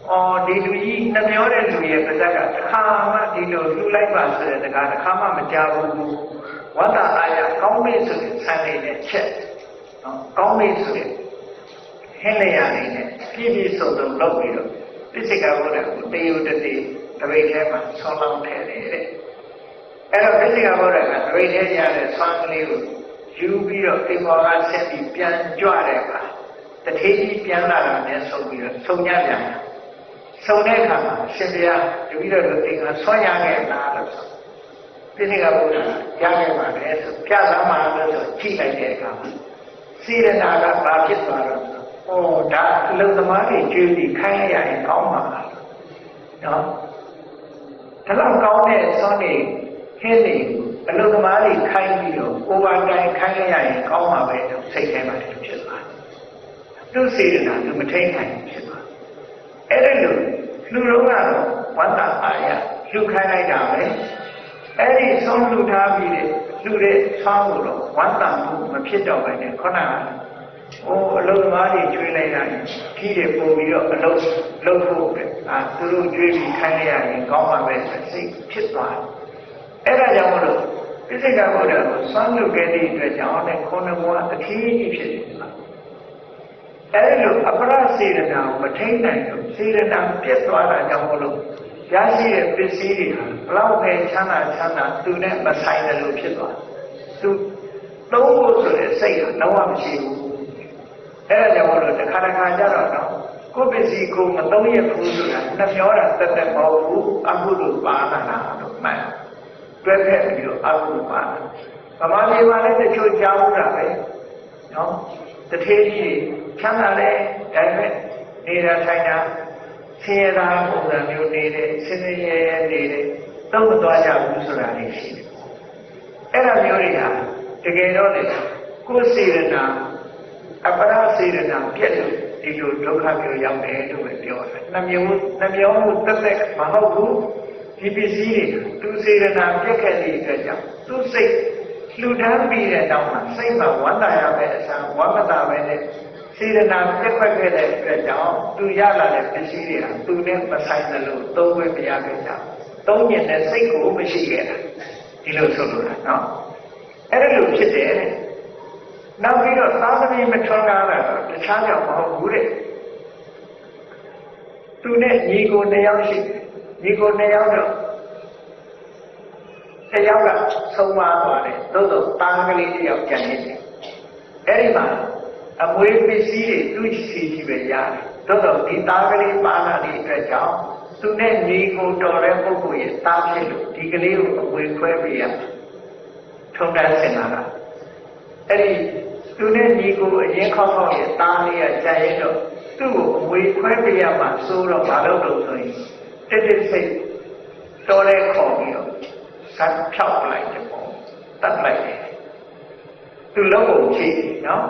။အော်ဒီလူကြီးနှမျောတဲ့လူရဲ့ပါဇက်ကတစ်ခါမှဒီလိုလှူလိုက်ပါဆိုတဲ့စကားတစ်ခါမှမကြားဘူး။ဝတ္တအာရကောင်းမေးဆိုတဲ့ဆန်းနေတဲ့ချက်နော်ကောင်းမေးဆိုတဲ့ဟင်းလျာလေးနဲ့ပြည့်ပြည့်စုံစုံလုပ်ပြီးတော့ပိစိကဗုဒ္ဓကိုတေယုတတိတပိတ်ထဲမှာဆောင်းလောင်းထည့်တယ်တဲ့။အဲ့တော့ပိစိကဗုဒ္ဓကတပိတ်ထဲရတဲ့ဆွမ်းကလေးကိုယူပြီးတော့အိမ်ပေါ်ကဆက်ပြီးပြန်ကြွတဲ့အခါတထေးကြီးပြန်လာတာနဲ့ဆုံပြီးတော့ဆုံညပြန်တာဆုံတဲ့အခါမှာရှင်ဘုရားတပည့်တော်တို့အိမ်ကဆွမ်းရခဲ့လားလို့ဆိုပိစိကဗုဒ္ဓရခဲ့ပါလေဆိုပြသမှာလို့ဆိုကြည့်လိုက်တဲ့အခါမှာစေရနာကဘာဖြစ်သွားတော့ဆိုဩဒါအလုံသမားတွေကျွေးပြီးခိုင်းရရင်ကောင်းပါလားနော်ဒါတော့ကောင်းတဲ့ဆွမ်းနေခင်းနေအလုံသမားတွေခိုင်းပြီးတော့ကိုယ်ပါတိုင်းခိုင်းရရင်ကောင်းမှာပဲလို့စိတ်ထဲမှာဖြစ်သွားတယ်သူစေရနာသူမထိန်နိုင်ဖြစ်သွားအဲ့ဒါလို့လူလုံးကတော့ဝတ္တအာရလူခိုင်းလိုက်တာပဲအဲ့ဒီဆုံးလူထားပြီးလူတဲ့ဆောင်းလို့ဝတ္တမှုမဖြစ်တော့ဘဲနဲ့ခုနကအလုံသမားတွေကျွေးလိုက်တာကြီးတယ်ပို့ပြီးတော့အလုပ်လုပ်ဖို့ပဲသူတို့ကျွေးပြီးခိုင်းရရင်ကောင်းမှာပဲစိတ်ဖြစ်သွားတယ်အဲ့ဒါကြောင့်မလို့ပိစိကဗုဒ္ဓကိုဆွမ်းလုပ်ခဲ့တဲ့အတွက်ကြောင့်လည်းခုနကတတိယကြီးဖြစ်တယ်လားအဲ့လိုအပရစေရနာကိုမထိန်နိုင်လို့စေရနာပြတ်သွားတာကြောင့်မလို့ရရှိတဲ့ပစ္စည်းတွေဟာဘလောက်ပဲချမ်းသာသူနဲ့မဆိုင်တယ်လို့ဖြစ်သွားသူသုံးဖို့ဆိုတဲ့စိတ်ဟာလုံးဝမရှိဘူးအဲ့ဒါကြောင့်မလို့တစ်ခါကြတော့ကိုယ်ပစ္စည်းကိုမသုံးရဘူးဆိုတာနှမျောတာတက်တက်မဟုတ်ဘူးအမှုလို့ပါလာတာလို့မှန်တွဲဖက်ပြီးတော့အကုသိုလ်ပါဗမာပြည်မှာလည်းတချို့ကြားဘူးတာပဲနော်တထေးကြီးချမ်းသာတဲ့ဒါပေမဲ့နေတာထိုင်တာဆင်းရဲတာပုံစံမျိုးနေတယ်ဆင်းရဲနေတယ်သုံးမသွားကြဘူးဆိုတာလေးရှိတယ်အဲ့ဒါမျိုးတွေဟာတကယ်တော့လေကိုယ်စေရနာအပရစေရနာပြည့်လို့ဒီလိုဒုက္ခမျိုးရောက်တယ်လို့ပဲပြောတယ်နှမျောမှုတက်တက်မဟုတ်ဘူးဒီပစ္စည်းတွေသူစေရနာပြည့်ခဲ့တဲ့အတွက်ကြောင့်သူစိတ်လှူဒန်းပြီးတဲ့နောက်မှာစိတ်မှာဝမ်းသာရမယ်အစားဝမ်းမသာပဲနဲ့စေရနာပြည့်ခဲ့တဲ့အတွက်ကြောင့်သူရလာတဲ့ပစ္စည်းတွေဟာသူနဲ့မဆိုင်တယ်လို့သုံးဝဲမရခဲ့ကြဘူးသုံးညတဲ့စိတ်ကိုမရှိခဲ့တာဒီလိုဆိုလိုတာနော်အဲ့ဒါလိုဖြစ်တယ်နောက်ပြီးတော့သာသမီမထွန်းကားတာတော့တခြားကြောင့်မဟုတ်ဘူးတဲ့သူနဲ့ညီကိုနှစ်ယောက်ရှိညီကိုနှစ်ယောက်တော့တစ်ယောက်ကဆုံးမသွားတယ်သို့သောတားကလေးတစ်ယောက်ကျန်နေတယ်အဲ့ဒီမှာအမွေပစ္စည်းတွေသူ့စီကြီးပဲရတယ်သို့သောဒီတားကလေးပါလာတဲ့အတွက်ကြောင့်သူနဲ့ညီကိုတော်တဲ့ပုဂ္ဂိုလ်ရဲ့တားဖြစ်လို့ဒီကလေးကိုအမွေခွဲပေးရထုံတန်းစင်လာတာအဲ့ဒီသူနဲ့ညီကိုအရင်ခေါက်ရဲ့တားလေးကကြံ့ရင်တော့သူ့ကိုအမွေခွဲပေးရမှစိုးတော့မလုပ်လို့ဆိုရင်တစ်စိတ်တော်လဲခေါ်ပြီးတော့ကတ်ဖြောက်လိုက်တယ်ပေါ့တတ်လိုက်တယ်သူလုံးကိုဖြည့်နော်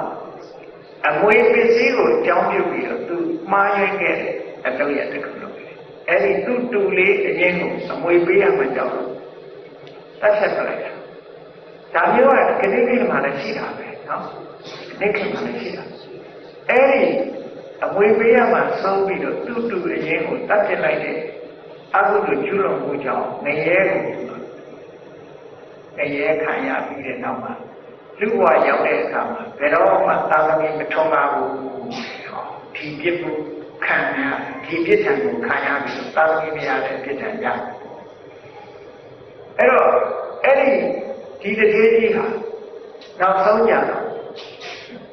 အမွေပစ္စည်းကိုကြောင်းပြုပြီးတော့သူမှားရင်းခဲ့တဲ့အတော့ရတစ်ခုလုပ်တယ်အဲ့ဒီသူ့တူလေးအရင်ကအမွေပေးရမှကြောက်လို့တတ်ဆက်ပလိုက်တာဒါမျိုးကကနေ့နေ့မှလည်းရှိတာပဲနော်နေ့ခေတ်မှလည်းရှိတာအဲ့ဒီအမွေပေးရမှဆုံးပြီးတော့သူ့တူအရင်ကိုတတ်ပြလိုက်တဲ့အကုသိုလ်ကျူးလွန်မှုကြောင့်ငရဲကိုငရဲခံရပြီးတဲ့နောက်မှာလူဘဝရောက်တဲ့အခါမှာဘယ်တော့မှသာသမီမထွန်းကားဘူးဒီပြစ်မှုခံရဒီပြစ်ဒဏ်ကိုခံရပြီးသာသမီမရတဲ့ပြစ်ဒဏ်ရအဲ့တော့အဲ့ဒီတထေးကြီးဟာနောက်ဆုံးကြတော့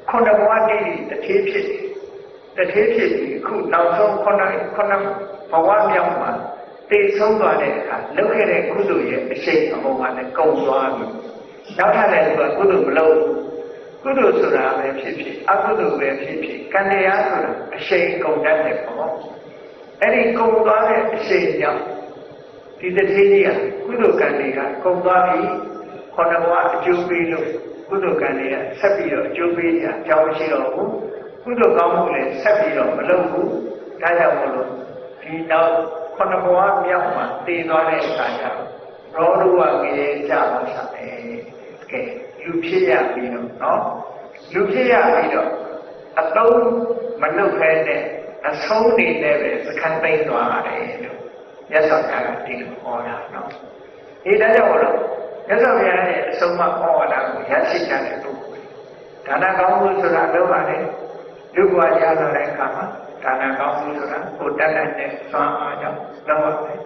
ခုနဘဝတည်းတထေးဖြစ်ပြီးအခုနောက်ဆုံးခုနဘဝမြောက်မှာတည်ဆုံးသွားတဲ့အခါလုပ်ခဲ့တဲ့ကုသိုလ်ရဲ့အရှိန်အဟုန်ကလည်းကုန်သွားပြီနောက်ထပ်လည်းသူကကုသိုလ်မလုပ်ကုသိုလ်ဆိုတာပဲဖြစ် အကုသိုလ်ပဲဖြစ်ဖြစ်ကံတရားဆိုတာအရှိန်ကုန်တတ်တယ်ပေါ့အဲ့ဒီကုန်သွားတဲ့အရှိန်ကြောင့်ဒီတတိယကုသိုလ်ကံတွေကကုန်သွားပြီခေါဏဘဝအကျိုးပေးလို့ကုသိုလ်ကံတွေကဆက်ပြီးတော့အကျိုးပေးကြအကြောင်းရှိတော့ဘူးကုသိုလ်ကောင်းမှုလည်းဆက်ပြီးတော့မလုပ်ဘူးဒါကြောင့်မို့လို့ဒီနောက်ခေါဏဘဝမြောက်မှာတည်သွားတဲ့အခါကျတော့ရောဓဝငရေကြပါစားတယ်ကဲလူဖြစ်ရပြီးတော့နော်လူဖြစ်ရပြီးတော့အသုံးမလုပ်ခဲနဲ့အဆုံးနေနဲ့ပဲစခန်းသိမ်းသွားရတယ်လို့မြတ်စွာဘုရားကဒီလိုဟောတာနော်ဒီဒါကြောင့်မလို့မြတ်စွာဘုရားရဲ့အဆုံးအမဟောတာကိုရရှိကြတဲ့ပုဂ္ဂိုလ်ဒါနကောင်းမှုဆိုတာလုပ်ပါတယ်လူဘဝရလာတဲ့အခါမှာဒါနကောင်းမှုဆိုတာကိုတတ်တဲ့စွမ်းအားကြောင့်လုပ်ရတယ်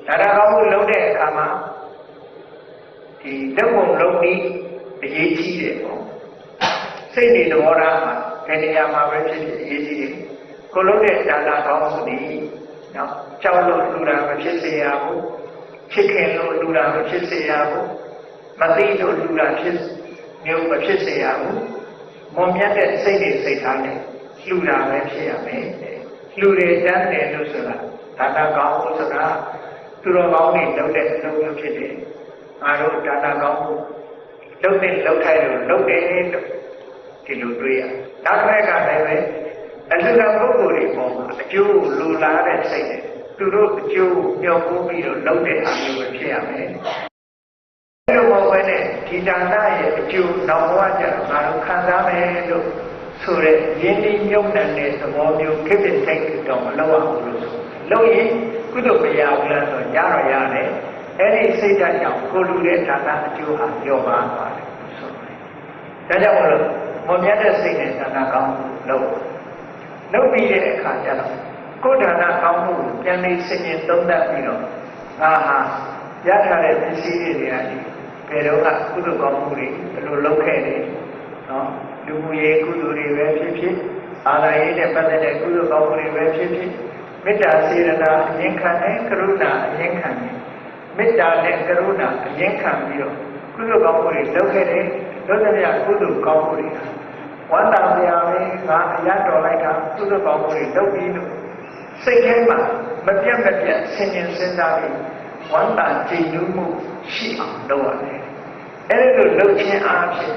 ဒါနကောင်းမှုလုပ်တဲ့အခါမှာဒီလုပ်ပုံလုပ်နည်းအရေးကြီးတယ်ပေါ့စိတ်တွေသဘောထားမှာဒီနေရာမှာပဲဖြစ်ဖြစ်အရေးကြီးတယ်ကိုလုံးတဲ့ဒါနကောင်းမှုတွေနော်ကြောက်လို့လူတာမဖြစ်စေရဘူးချစ်ခင်လို့လူတာမဖြစ်စေရဘူးမသိလို့လူတာဖြစ်မျိုးမဖြစ်စေရဘူးမွန်မြတ်တဲ့စိတ်တွေစိတ်ထားနဲ့လူတာပဲဖြစ်ရမယ်လူတွေတန်းတယ်လို့ဆိုတာဒါနကောင်းမှုဆိုတာသူတော်ကောင်းတွေလုပ်တဲ့အလုပ်မျိုးဖြစ်တယ်ငါတို့ဒါနကောင်းမှုလုပ်တဲ့လုပ်ထိုင်လို့လုပ်တယ်လို့ဒီလိုတွေ့ရဒါပေမဲ့ကလည်းပဲအလှူတော်ပုဂ္ဂိုလ်တွေပေါ်မှာအကျိုးလူလာတဲ့စိတ်နဲ့သူတို့အကျိုးမျှော်ကိုးပြီးတော့လုပ်တဲ့အားမျိုးပဲဖြစ်ရမယ်အဲလိုမဟုတ်ဘဲနဲ့ဒီဒါနရဲ့အကျိုးနောက်ဘဝကျတော့ငါတို့ခံစားမယ်လို့ဆိုတဲ့ရင်းနှီးမြုပ်နှံတဲ့သဘောမျိုးခိတ္တစိတ်တော့မလုပ်အောင်လို့ဆိုလုပ်ရင်ကုသိုလ်မရဘူးလားဆိုရတော့ရတယ်အဲ့ဒီစိတ်ဓာတ်ကြောင့်ကိုလူတဲ့ဒါနအကျိုးဟာလျော့ပါသွားတယ်ဆိုတယ်ဒါကြောင့်မလို့မွန်မြတ်တဲ့စိတ်နဲ့ဒါနကောင်းလုပ်ပြီးတဲ့အခါကျတော့ကိုယ်ဒါနကောင်းမှုပြန်ပြီးစဉ်းကျင်သုံးသပ်ပြီးတော့ငါဟာရထားတဲ့ပစ္စည်းတွေကနေဘယ်တော့ကကုသိုလ်ကောင်းမှုတွေဘယ်လိုလုပ်ခဲ့လဲနော်လူမှုရေးကုသိုလ်တွေပဲဖြစ်ဖြစ်အာရရေးနဲ့ပတ်သက်တဲ့ကုသိုလ်ကောင်းမှုတွေပဲဖြစ်ဖြစ်မေတ္တာစေတနာအရင်ခံတယ်ကရုဏာအရင်ခံတယ်မေတ္တာနဲ့ကရုဏာအရင်ခံပြီးတော့ကုသိုလ်ကောင်းမှုတွေလုပ်ခဲ့တယ်လုပ်တဲ့ကုသိုလ်ကောင်းမှုတွေဝမ်းသာစရာပဲငါအရတော်လိုက်တာကုသိုလ်ကောင်းမှုတွေလုပ်ပြီးလို့စိတ်ထဲမှာမပြတ်ဆင်ញင်စဉ်းစားပြီးဝမ်းသာကြည်နူးမှုရှိအောင်လုပ်ရတယ်အဲဒီလိုလုပ်ခြင်းအားဖြင့်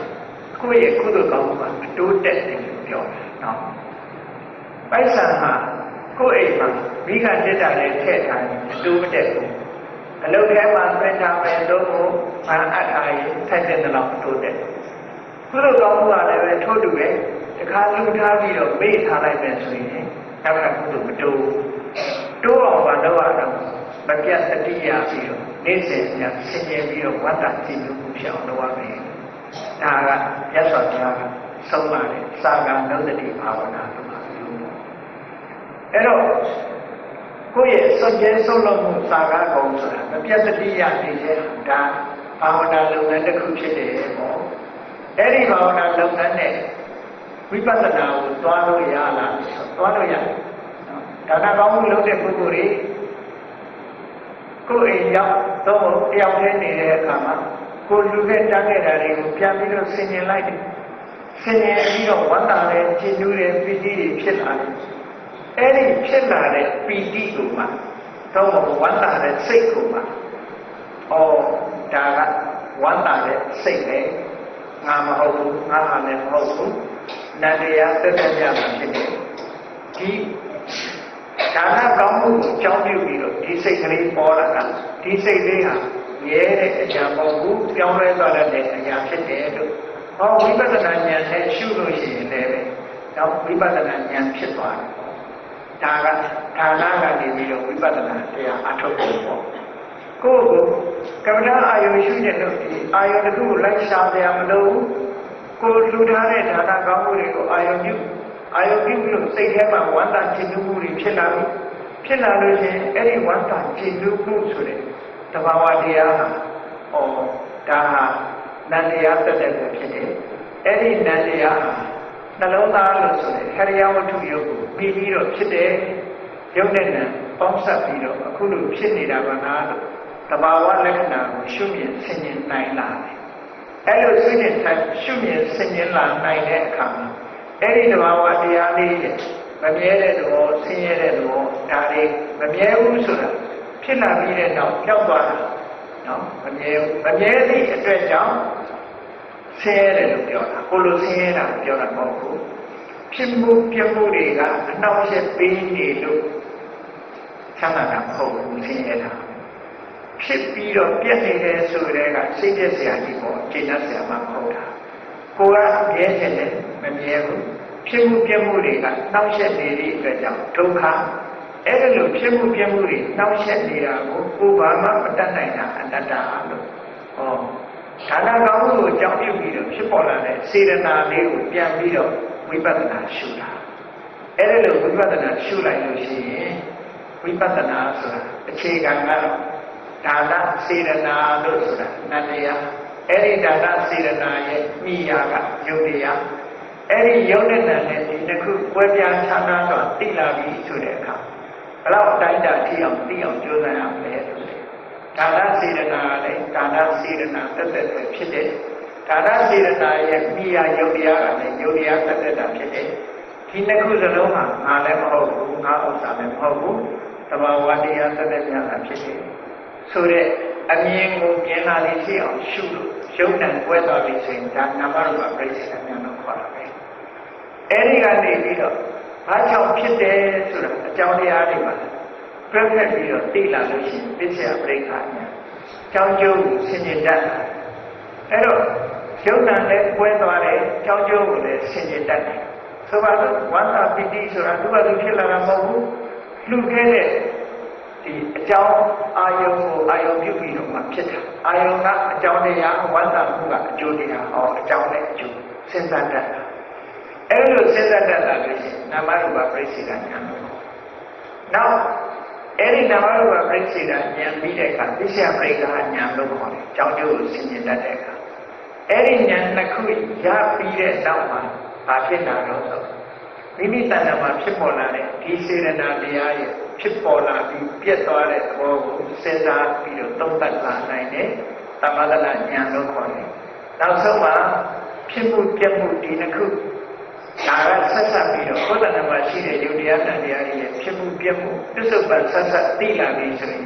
ကိုယ့်ရဲ့ကုသိုလ်ကောင်းမှုကအတိုးတက်တယ်လို့ပြောတယ်နော်ပိုက်ဆံဟာကိုယ့်အိမ်မှာမိခတက်တာနဲ့ထည့်ထားရင်အတိုးမတက်ဘူးအလုပ်ထဲမှာဆွဲထားမယ်လို့ဘာအပ်ထားရင်ထက်တဲ့လောက်အတိုးတက်ကုသိုလ်ကောင်းမှုကလည်းပဲထို့တူပဲတခါလူထားပြီးတော့မေ့ထားလိုက်မယ်ဆိုရင်အဲ့ဒါကုသိုလ်မတိုးအောင်ဘာလုပ်ရတော့မပြတ်တတိယပြီးတော့နေ့စဉ်ညဆင်ခြင်ပြီးတော့ဝတ္တကြည်ညိုမှုဖြစ်အောင်လုပ်ရမယ်ဒါကရသော်တရားကဆုံးလာတဲ့စာကံနုဒ္ဒတိဘာဝနာလို့ပါလို့အဲ့တော့ကိုယ့်ရဲ့စွန့်ကြဲဆုံးလို့မှုစာကားကုန်ဆိုတာမပြတ်တတိယနေတဲ့ဒါဘာဝနာလုပ်ငန်းတစ်ခုဖြစ်တယ်ပေါ့အဲ့ဒီဘာဝနာလုပ်ငန်းနဲ့ဝိပဿနာကိုသွားလို့ရလားသွားလို့ရတယ်ဒါနကောင်းမှုလုပ်တဲ့ပုဂ္ဂိုလ်တွေကိုယ်အိမ်ရောက်တော့တယောက်တည်းနေတဲ့အခါမှာကိုလူခဲ့တန်းခဲ့တာတွေကိုပြန်ပြီးတော့ဆင်ញင်လိုက်တယ်ဆင်ញင်ပြီးတော့ဝမ်းသာတဲ့ကြည်နူးတဲ့ပီတိတွေဖြစ်လာတယ်အဲ့ဒီဖြစ်လာတဲ့ပီတိကိုမှတော့ဝမ်းသာတဲ့စိတ်ကိုမှဒါကဝမ်းသာတဲ့စိတ်ပဲငါမဟုတ်ဘူးငါဟာလည်းမဟုတ်ဘူးနန္တရားသက်သက်ကြမှာဖြစ်တယ်ဒီဒါနကောင်းမှုကိုကြောင်းပြုပြီးတော့ဒီစိတ်ကလေးပေါ်လာတာဒီစိတ်လေးဟာရဲတဲ့အရာမဟုတ်ဘူးပြောင်းလဲသွားတဲ့အရာဖြစ်တယ်လို့ဝိပဿနာဉာဏ်နဲ့ရှုလို့ရှိရင်လည်းတော့ဝိပဿနာဉာဏ်ဖြစ်သွားတယ်ဒါကဒါနကနေပြီးတော့ဝိပဿနာတရားအထုတ်ဖို့ပေါ့ကိုယ့်ကိုကမ္မဋ္ဌာန်းအာယုရှုတဲ့လို့ဒီအာယုတစ်ခုကိုလိုက်ရှာပြရမလို့ကိုလူထားတဲ့ဒါနကောင်းမှုတွေကိုအာယုပြုလို့စိတ်ထဲမှာဝမ်းသာကြည်နူးမှုတွေဖြစ်လာလို့ရှိရင်အဲ့ဒီဝမ်းသာကြည်နူးမှုဆိုတဲ့တဘာဝတရားဟာဒါဟာနန္တရားတက်တဲ့ပဲဖြစ်တယ်အဲ့ဒီနန္တရားဟာနှလုံးသားလို့ဆိုတဲ့ဟရိယဝတ္ထုယုတ်ကိုပြီးပြီးတော့ဖြစ်တယ်ရုပ်နဲ့နာပေါင်းစပ်ပြီးတော့အခုလိုဖြစ်နေတာကနာလို့တဘာဝလက္ခဏာကိုရှုမြင်ဆင်ញင်နိုင်လာတယ်အဲ့လိုရှုမြင်ဆင်ញင်လာနိုင်တဲ့အခါမှာ အဲ့ဒီတဘာဝတရားလေးမမြဲတဲ့သဘောဆင်းရဲတဲ့သဘောဒါလေးမမြဲဘူးဆိုတာဖြစ်လာပြီးတဲ့နောက်ကြောက်သွားတာနော်မမြဲဘူးမမြဲသည့်အတွက်ကြောင့်ဆင်းရဲတယ်လို့ပြောတာကိုလိုဆင်းရဲတာပြောတာမဟုတ်ဘူးဖြစ်မှုပြမှုတွေကအနှောက်အယှက်ပေးနေလို့ဆန္ဒတာမဟုတ်ဘူးဆင်းရဲတာဖြစ်ပြီးတော့ပြည့်နေတဲ့ဆိုတဲ့ကစိတ်သက်စရာကြီးပေါ့ကျေနပ်စရာမှမဟုတ်တာကိုကမြဲတယ်လည်းမမြဲဘူးဖြစ်မှုပြမှုတွေကနှောက်ယှက်နေတဲ့အတွက်ကြောင့်ဒုက္ခအဲ့ဒါလိုဖြစ်မှုပြမှုတွေနှောက်ယှက်နေတာကိုဘာမှမတတ်နိုင်တာအတ္တလို့ဟောဌာနကောင်းမှုကိုကြောင်းပြုပြီးတော့ဖြစ်ပေါ်လာတဲ့စေတနာလေးကိုပြန်ပြီးတော့ဝိပဿနာရှုတာအဲ့ဒါလိုဝိပဿနာရှုလိုက်လို့ရှိရင်ဝိပဿနာဆိုတာအခြေခံကတော့ဒါနစေတနာလို့ဆိုတာနတ်တရားအဲ့ဒီဒါနစေတနာရဲ့မိယာကယုတ်တရားအဲ့ဒီယုတ်တဲ့နာနဲ့ဒီတစ်ခုကွဲပြားခြားနားတော့သိလာပြီဆိုတဲ့အခါဘလောက်အတိုင်းတာထိအောင်သိအောင်ကြိုးစားရမလဲဆိုတဲ့ဒါနစေတနာလည်းဒါနစေတနာတက်တက်ပဲဖြစ်တဲ့ဒါနစေတနာရဲ့မိယာယုတ်တရားကလည်းယုတ်တရားတက်တက်တာဖြစ်တဲ့ဒီနှစ်ခုစလုံးမှာငါလည်းမဟုတ်ဘူးငါဥစ္စာလည်းမဟုတ်ဘူးသဘာဝတရားတက်တက်များတာဖြစ်တယ်ဆိုတဲ့အမြင်ကိုမြင်လာလိမ့်ရှိအောင်ရှုလို့ရုပ်တံကွဲသွားပြီဆိုရင်ဒါနာမရူပပြိစ္ဆေကဉာဏ်လို့ခေါ်တာပဲအဲဒီကနေပြီးတော့ဘာကြောင့်ဖြစ်တယ်ဆိုတာအကြောင်းတရားတွေမှာပြည့်ပြည့်ပြီးတော့သိလာလို့ရှိရင်ပြစ္ဆေပရိက္ခာဉာဏ်ကြောင်းကျိုးကိုဆင်ခြင်တတ်တာအဲ့တော့ရုပ်တံလည်းကွဲသွားတယ်ကြောင်းကျိုးကိုလည်းဆင်ခြင်တတ်တယ်ဆိုပါတော့ဝန္တာပိတိဆိုတာသူ့ဘာသူဖြစ်လာတာမဟုတ်ဘူးလူခဲ့တဲ့ဒီအကြောင်းအာယုံကိုအာယုံပြုပြီးတော့မှဖြစ်တာအာယုံကအကြောင်းတရားဝန္တာမှုကအကျိုးတရားဟောအကြောင်းနဲ့အကျိုးစဉ်းစားတတ်တာအဲ့လိုစဉ်းစားတတ်တာလို့ရှိရင်နာမရူပပြိစ္ဆေကဉာဏ်လို့နောက်အဲ့ဒီနာမရူပပြိစ္ဆေကဉာဏ်ပြီးတဲ့အခါပြစ္ဆေပရိက္ခာဉာဏ်လို့ခေါ်တယ်အကြောင်းကျိုးကိုဆင်ခြင်တတ်တဲ့အခါအဲ့ဒီဉာဏ်နှစ်ခုရပြီးတဲ့နောက်မှာဘာဖြစ်လာတော့ဆိုမိမိတဏ္ဍာမှာဖြစ်ပေါ်လာတဲ့ဒီစေတနာတရားရဲ့ဖြစ်ပေါ်လာပြီးပြတ်သွားတဲ့သဘောကိုစဉ်းစားပြီးတော့သုံးသပ်လာနိုင်တဲ့သမထဉာဏ်လို့ခေါ်တယ်။နောက်ဆုံးမှာဖြစ်မှုပြတ်မှုဒီနှစ်ခုဒါကဆက်ဆက်ပြီးတော့ဘုဒ္ဓနာမှာရှိတဲ့ယုတ်တရားတန်တရားတွေရဲ့ဖြစ်မှုပြတ်မှုပစ္စုပန်ဆက်ဆက်သိလာပြီးဆိုရင်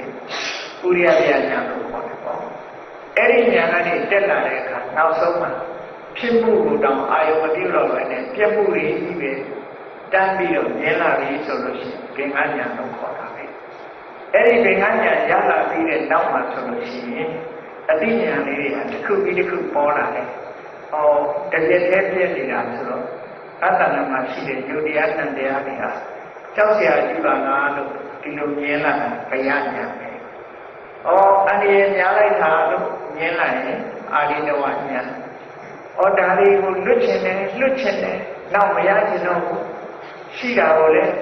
ဥရိယဉာဏ်လို့ခေါ်တယ်ပေါ့။အဲ့ဒီဉာဏ်ကနေတက်လာတဲ့အခါနောက်ဆုံးမှာဖြစ်မှုကိုတောင်အာယုံမပြုတော့ဘဲနဲ့ပြတ်မှုတွေကြီးပဲတန်းပြီးတော့မြင်လာပြီဆိုလို့ရှိရင်ဘင်္ဂဉာဏ်လို့ခေါ်တာပဲအဲ့ဒီဘင်္ဂဉာဏ်ရလာပြီးတဲ့နောက်မှာဆိုလို့ရှိရင်အသိဉာဏ်လေးတွေကတစ်ခုပြီးတစ်ခုပေါ်လာတယ်။အော်တကယ်တည်းပြည့်နေတာဆိုတော့အတ္တနာမှာရှိတဲ့ယုတ်တရားတန်တရားတွေဟာကြောက်เสียကြည့်ပါလားလို့ဒီလိုမြင်လာတာဘယဉာဏ်ပဲ။အော်အန္တရာယ်များလိုက်တာလို့မြင်လာရင်အာရိနဝဉာဏ်။အော်ဒါလေးကိုလွတ်ချင်တယ်နောက်မရချင်တော့ဘူးရှိတာကိုလည်း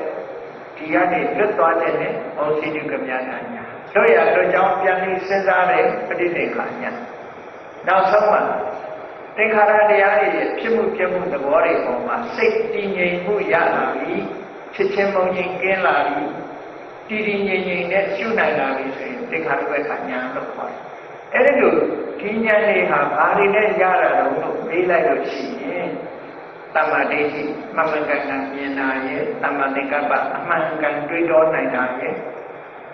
ဒီကနေလွတ်သွားတဲ့နဲ့ဩစိတုကမြာဏညာတို့ရတို့ကြောင့်ပြန်ပြီးစဉ်းစားတဲ့ပဋိသေခာညာနောက်ဆုံးမှာသင်္ခါရတရားတွေရဲ့ဖြစ်မှုပြမှုသဘောတွေပေါ်မှာစိတ်တည်ငြိမ်မှုရလာပြီးဖြစ်ချင်းမုံငြိမ်ကင်းလာပြီးတည်တည်ငြိမ်ငြိမ်နဲ့ရှုနိုင်လာပြီးဆိုရင်သင်္ခါရဘက်ကညာလို့ခေါ်တယ်အဲ့ဒီလိုဒီညာတွေဟာဘာတွေနဲ့ရတာလို့မေးလိုက်လို့ရှိရင်သမ္မာဒိဋ္ဌိမှန်မှန်ကန်ကန်မြင်တာရဲ့သမ္မာသင်္ကပ္ပအမှန်ကန်တွေးတောနိုင်တာရဲ့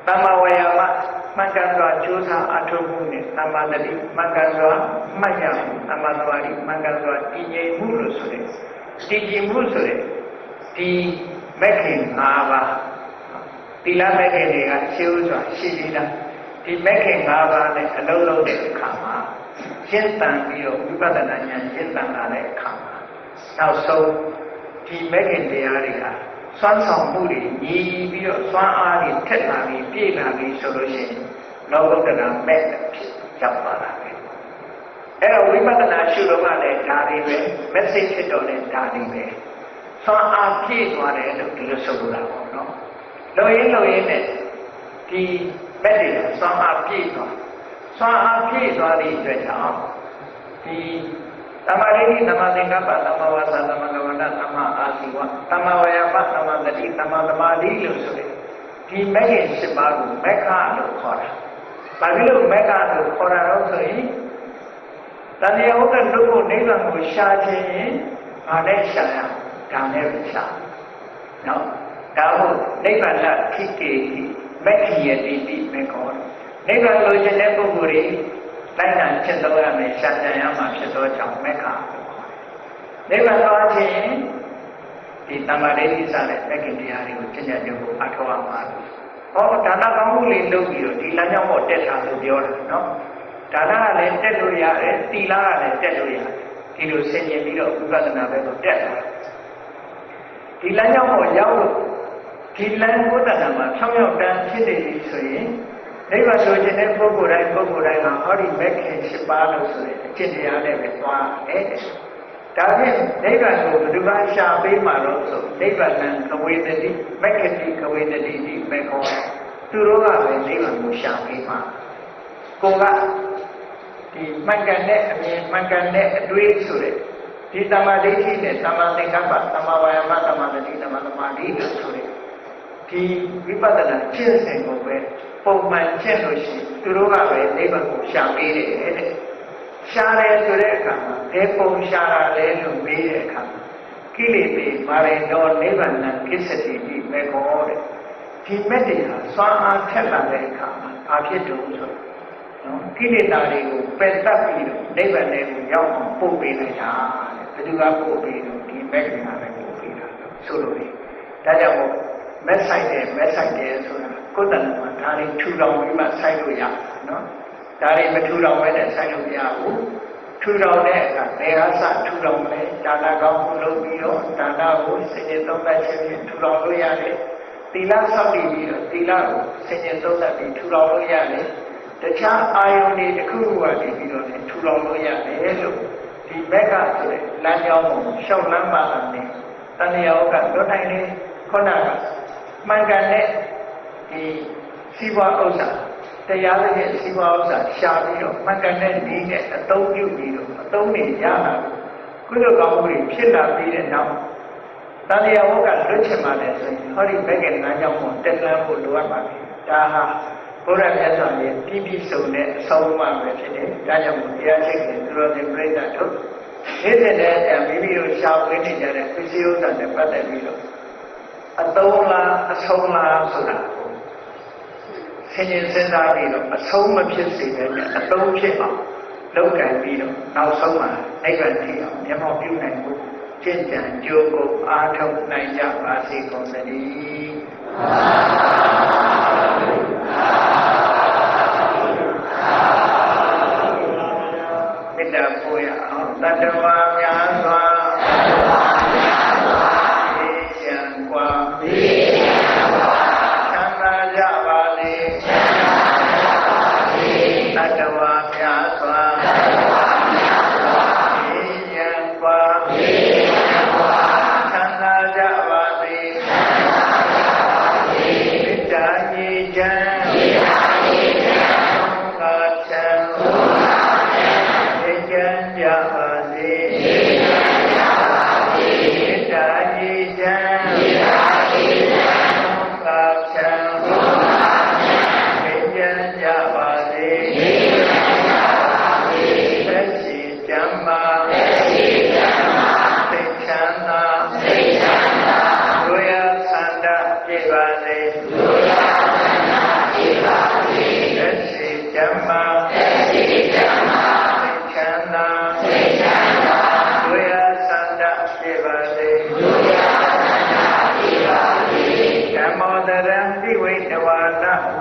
သမ္မာဝါယာမမှန်ကန်စွာကြိုးစားအထောက်မှုနဲ့သမ္မာတတိမှန်ကန်စွာမှတ်ရမှုသမ္မာသမာဓိမှန်ကန်စွာတည်ငြိမ်မှုလို့ဆိုတဲ့တည်ကြည်မှုဆိုတဲ့ဒီမဂ်ခင်၅ပါးသီလမဂ်ခင်တွေကရှင်းဥစွာရှိသေးလားဒီမဂ်ခင်၅ပါးနဲ့အလုံးလုံးတဲ့အခါမှာရှင်းတန်ပြီးတော့ဝိပဿနာဉာဏ်ရှင်းတန်လာတဲ့အခါမှာနောက်ဆုံးဒီမဂ်ခင်တရားတွေကစွမ်းဆောင်မှုတွေညီပြီးတော့စွမ်းအားတွေထက်လာပြီးပြည့်လာပြီးဆိုလို့ရှိရင်လောကုတ္တရာမဲ့ဖြစ်ရောက်သွားတာပဲအဲ့တော့ဝိပဿနာရှုလို့မှလည်းဒါတွေပဲ message ဖြစ်တော့လည်းဒါတွေပဲစွမ်းအားပြည့်သွားတယ်လို့ဒီလိုဆိုလိုတာပေါ့နော်လုံရင်းနဲ့ဒီမဲ့တွေစွမ်းအားပြည့်သွားတဲ့အတွက်ကြောင့်ဒီသမ္မာဒိဋ္ဌိသမ္မာသင်္ကပ္ပသမ္မာဝါစာသမ္မာကမ္မန္တသမ္မာအာဇီဝသမ္မာဝါယာမသမ္မာတတိသမ္မာသမာဓိလို့ဆိုတဲ့ဒီမဂ်ရဲ့7ပါးကိုမက္ခလို့ခေါ်တာ။ဘာဖြစ်လို့မက္ခလို့ခေါ်တာတော့ဆိုရင်တဏှာဥဒ္ဒလုဖို့နိဗ္ဗာန်ကိုရှာခြင်းရင်ငါနဲ့ရှာရတ ဒါနဲ့ပဲရှာနော်ဒါဟုတ်နိဗ္ဗာန်ဖြစ်ကေမက္ခိယတိတိမေခေါ်နိဗ္ဗာန်လိုချင်တဲ့ပုဂ္ဂိုလ်တွေတိုင်းတာချက်တော့ရမယ်ရှာကြံရမှာဖြစ်သောကြောင့်မေခါနိဗ္ဗာန်သွားခြင်းဒီတမ္မာဒိဋ္ဌိစတဲ့မဂ္ဂင်တရားတွေကိုကျင့်ကြံကြဖို့အထောက်အမှာဟောဒါနကောင်းမှုလေးလုပ်ပြီးတော့ဒီလမ်းကြောင်းပေါ်တက်တာလို့ပြောတာနော်ဒါနကလည်းတက်လို့ရတယ်သီလကလည်းတက်လို့ရတယ်ဒီလိုဆင်ခြင်ပြီးတော့ဝိပဿနာပဲကိုတက်တာဒီလမ်းကြောင်းပေါ်ရောက်လို့ဒီလမ်းကိုတဏ္ဍာမှာဖြောင်းရောက်တန်းဖြစ်နေပြီဆိုရင်နိဗ္ဗာန်ဆိုခြင်းတဲ့ပုဂ္ဂိုလ်တိုင်းကဟောဒီမဂ္ဂင်7ပါးလို့ဆိုရင်အကျင့်တရားနဲ့ပဲသွားတယ်ဒါဖြင့်နိဗ္ဗာန်ကိုဘယ်သူကရှာပေးမှာလို့ဆိုနိဗ္ဗာန်ကဝေတတိမဂ္ဂတိကဝေတတိဒီမေခေါ်သူတို့ကပဲနိဗ္ဗာန်ကိုရှာပေးမှာကိုကဒီမှန်ကန်တဲ့အမြင်မှန်ကန်တဲ့အတွေးဆိုတဲ့ဒီတမ္မာဒိဋ္ဌိနဲ့တမ္မာသင်္ကပ္ပတမ္မာဝါယာမတမ္မာတတိတမ္မာသမာဓိလို့ဆိုတဲ့ဒီဝိပဿနာကျင့်စဉ်ကိုပဲပုံမှန်ကျင့်လို့ရှိရင်သူတို့ကပဲနိဗ္ဗာန်ကိုရှာပေးတယ်တဲ့ရှားတယ်ဆိုတဲ့အခါမှာဘယ်ပုံရှားတာလဲလို့မေးတဲ့အခါကိလေသာမာရိတောနိဗ္ဗာန်ကိစ္စတိဒီမေခေါ်တဲ့ဒီမက်တရားစွမ်းအားထက်လာတဲ့အခါမှာဘာဖြစ်တုံးဆိုနော်ကိလေသာတွေကိုပယ်တတ်ပြီးတော့နိဗ္ဗာန်ကိုရောက်အောင်ပို့ပေးလိုက်တာတဲ့ဘယ်သူကပို့ပေးလို့ဒီမက်တရားပဲပို့ပေးတာဆိုလို့လေဒါကြောင့်မို့မက်ဆိုင်တယ်ဆိုတာကိုယ်တဏ္ဍာမှာဒါတွေထူထောင်ပြီးမှဆိုင်လို့ရနော်ဒါတွေမထူထောင်ပဲနဲ့ဆိုင်လို့မရဘူးထူထောင်တဲ့အခါဘယ်ဟာစထူထောင်မလဲဒါနကောင်းမှုလုပ်ပြီးတော့ဒါနကိုစင်ကြယ်သုံးသပ်ခြင်းဖြင့်ထူထောင်လို့ရတယ်သီလဆောက်တည်ပြီးတော့သီလကိုစင်ကြယ်သုံးသပ်ပြီးထူထောင်လို့ရတယ်တခြားအာယုန်တွေတစ်ခုခုကနေပြီးတော့ထူထောင်လို့ရတယ်လို့ဒီဘက်ကဆိုတဲ့လမ်းကြောင်းကိုရှောက်လမ်းပါတာနဲ့တဏှာကလွတ်တိုင်းလေးခုနကမှန်ကန်တဲ့ဒီစီးပွားဥစ္စာတရားရဲ့စီးပွားဥစ္စာရှာပြီးတော့မှန်ကန်တဲ့နည်းနဲ့အသုံးပြုပြီးတော့အသုံးနေရတာကုသိုလ်ကောင်းမှုတွေဖြစ်လာပြီးတဲ့နောက်တဏှာဝကလွတ်ချင်ပါလေဆိုရင်ဟောဒီဘက်ကလမ်းကြောင်းကိုတက်လှမ်းဖို့လိုအပ်ပါတယ်ဒါဟာဘုရားမြတ်စွာဘုရားပြည့်ပြည့်စုံတဲ့အဆုံးအမပဲဖြစ်တယ်ဒါကြောင့်တရားချိတ်တယ်သူတော်စင်ပြိဿတို့နေ့စဉ်နဲ့မိမိတို့ရှာဖွေနေကြတဲ့ပစ္စည်းဥစ္စာနဲ့ပတ်သက်ပြီးတော့အသုံးလားအဆုံးလားဆိုတာဆင်ញင်စဉ်းစားပြီးတော့အဆုံးမဖြစ်စေဘဲနဲ့အသုံးဖြစ်အောင်လုပ်ကြံပြီးတော့နောက်ဆုံးမှာနိဗ္ဗာန်ထိအောင်မျက်မှောက်ပြုနိုင်ဖို့ကျင့်ကြံကြိုးကိုအားထုတ်နိုင်ကြပါစေကုန်သတည်းမေတ္တာပို့ရအောင်တတ္တဝါများစွာ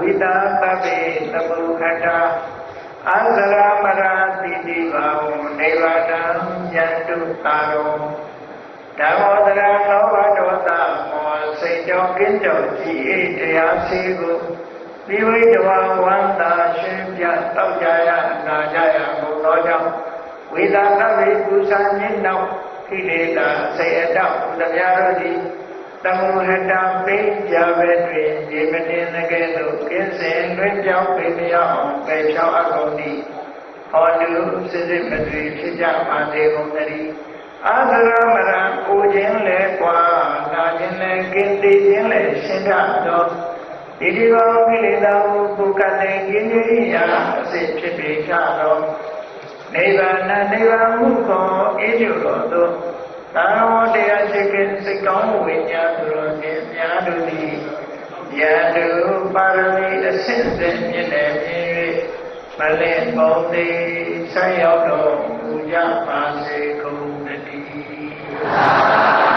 ဝိတာသဗ္ဗေသဗ္ဗုခတာအသရမရာတိတိဘာဝနိဗ္ဗာနံယန္တုတာရောဓမ္မောတရလောဘဒေါသမောစိတ်ကြောင့်ကင်းကြောင့်ကြည်အေးတရားစီကိုဒီဝိတဝဝန္တာရှင်ပြတောက်ကြရနာကြရဘုံသောကြောင့်ဝိတာသဗ္ဗေကုသညင်းနောက်ခိလေသာစေအတောက်သဗျာတို့သည်သမုဟတပိကြပဲတွင်ဒီမတင်တကယ်သို့ကင်းစင်တွင်ကြောင်းပေလျောင်းပယ်ချောင်းအကုန်သည်ဟောတုစစ်စစ်မတွေဖြစ်ကြပါစေကုန်သတည်းအာသရမရကိုခြင်းလဲကွာနာခြင်းလဲကင်းသိခြင်းလဲရှင်းတတ်သောဒီဒီဘောကိလေသာကိုပုကတဲ့ကင်းကြီးရာအစစ်ဖြစ်ပေကြသောနိဗ္ဗာန်မှုကိုအေးကျတော်သောသာဝတရားရှိခင်စ ယတုပါရမီအစစ်စစ်မြင့်တဲ့မြင့်၍မလင်ပုံသေးဆက်ရောက်တော်မူကြပါစေကုန်သတည်း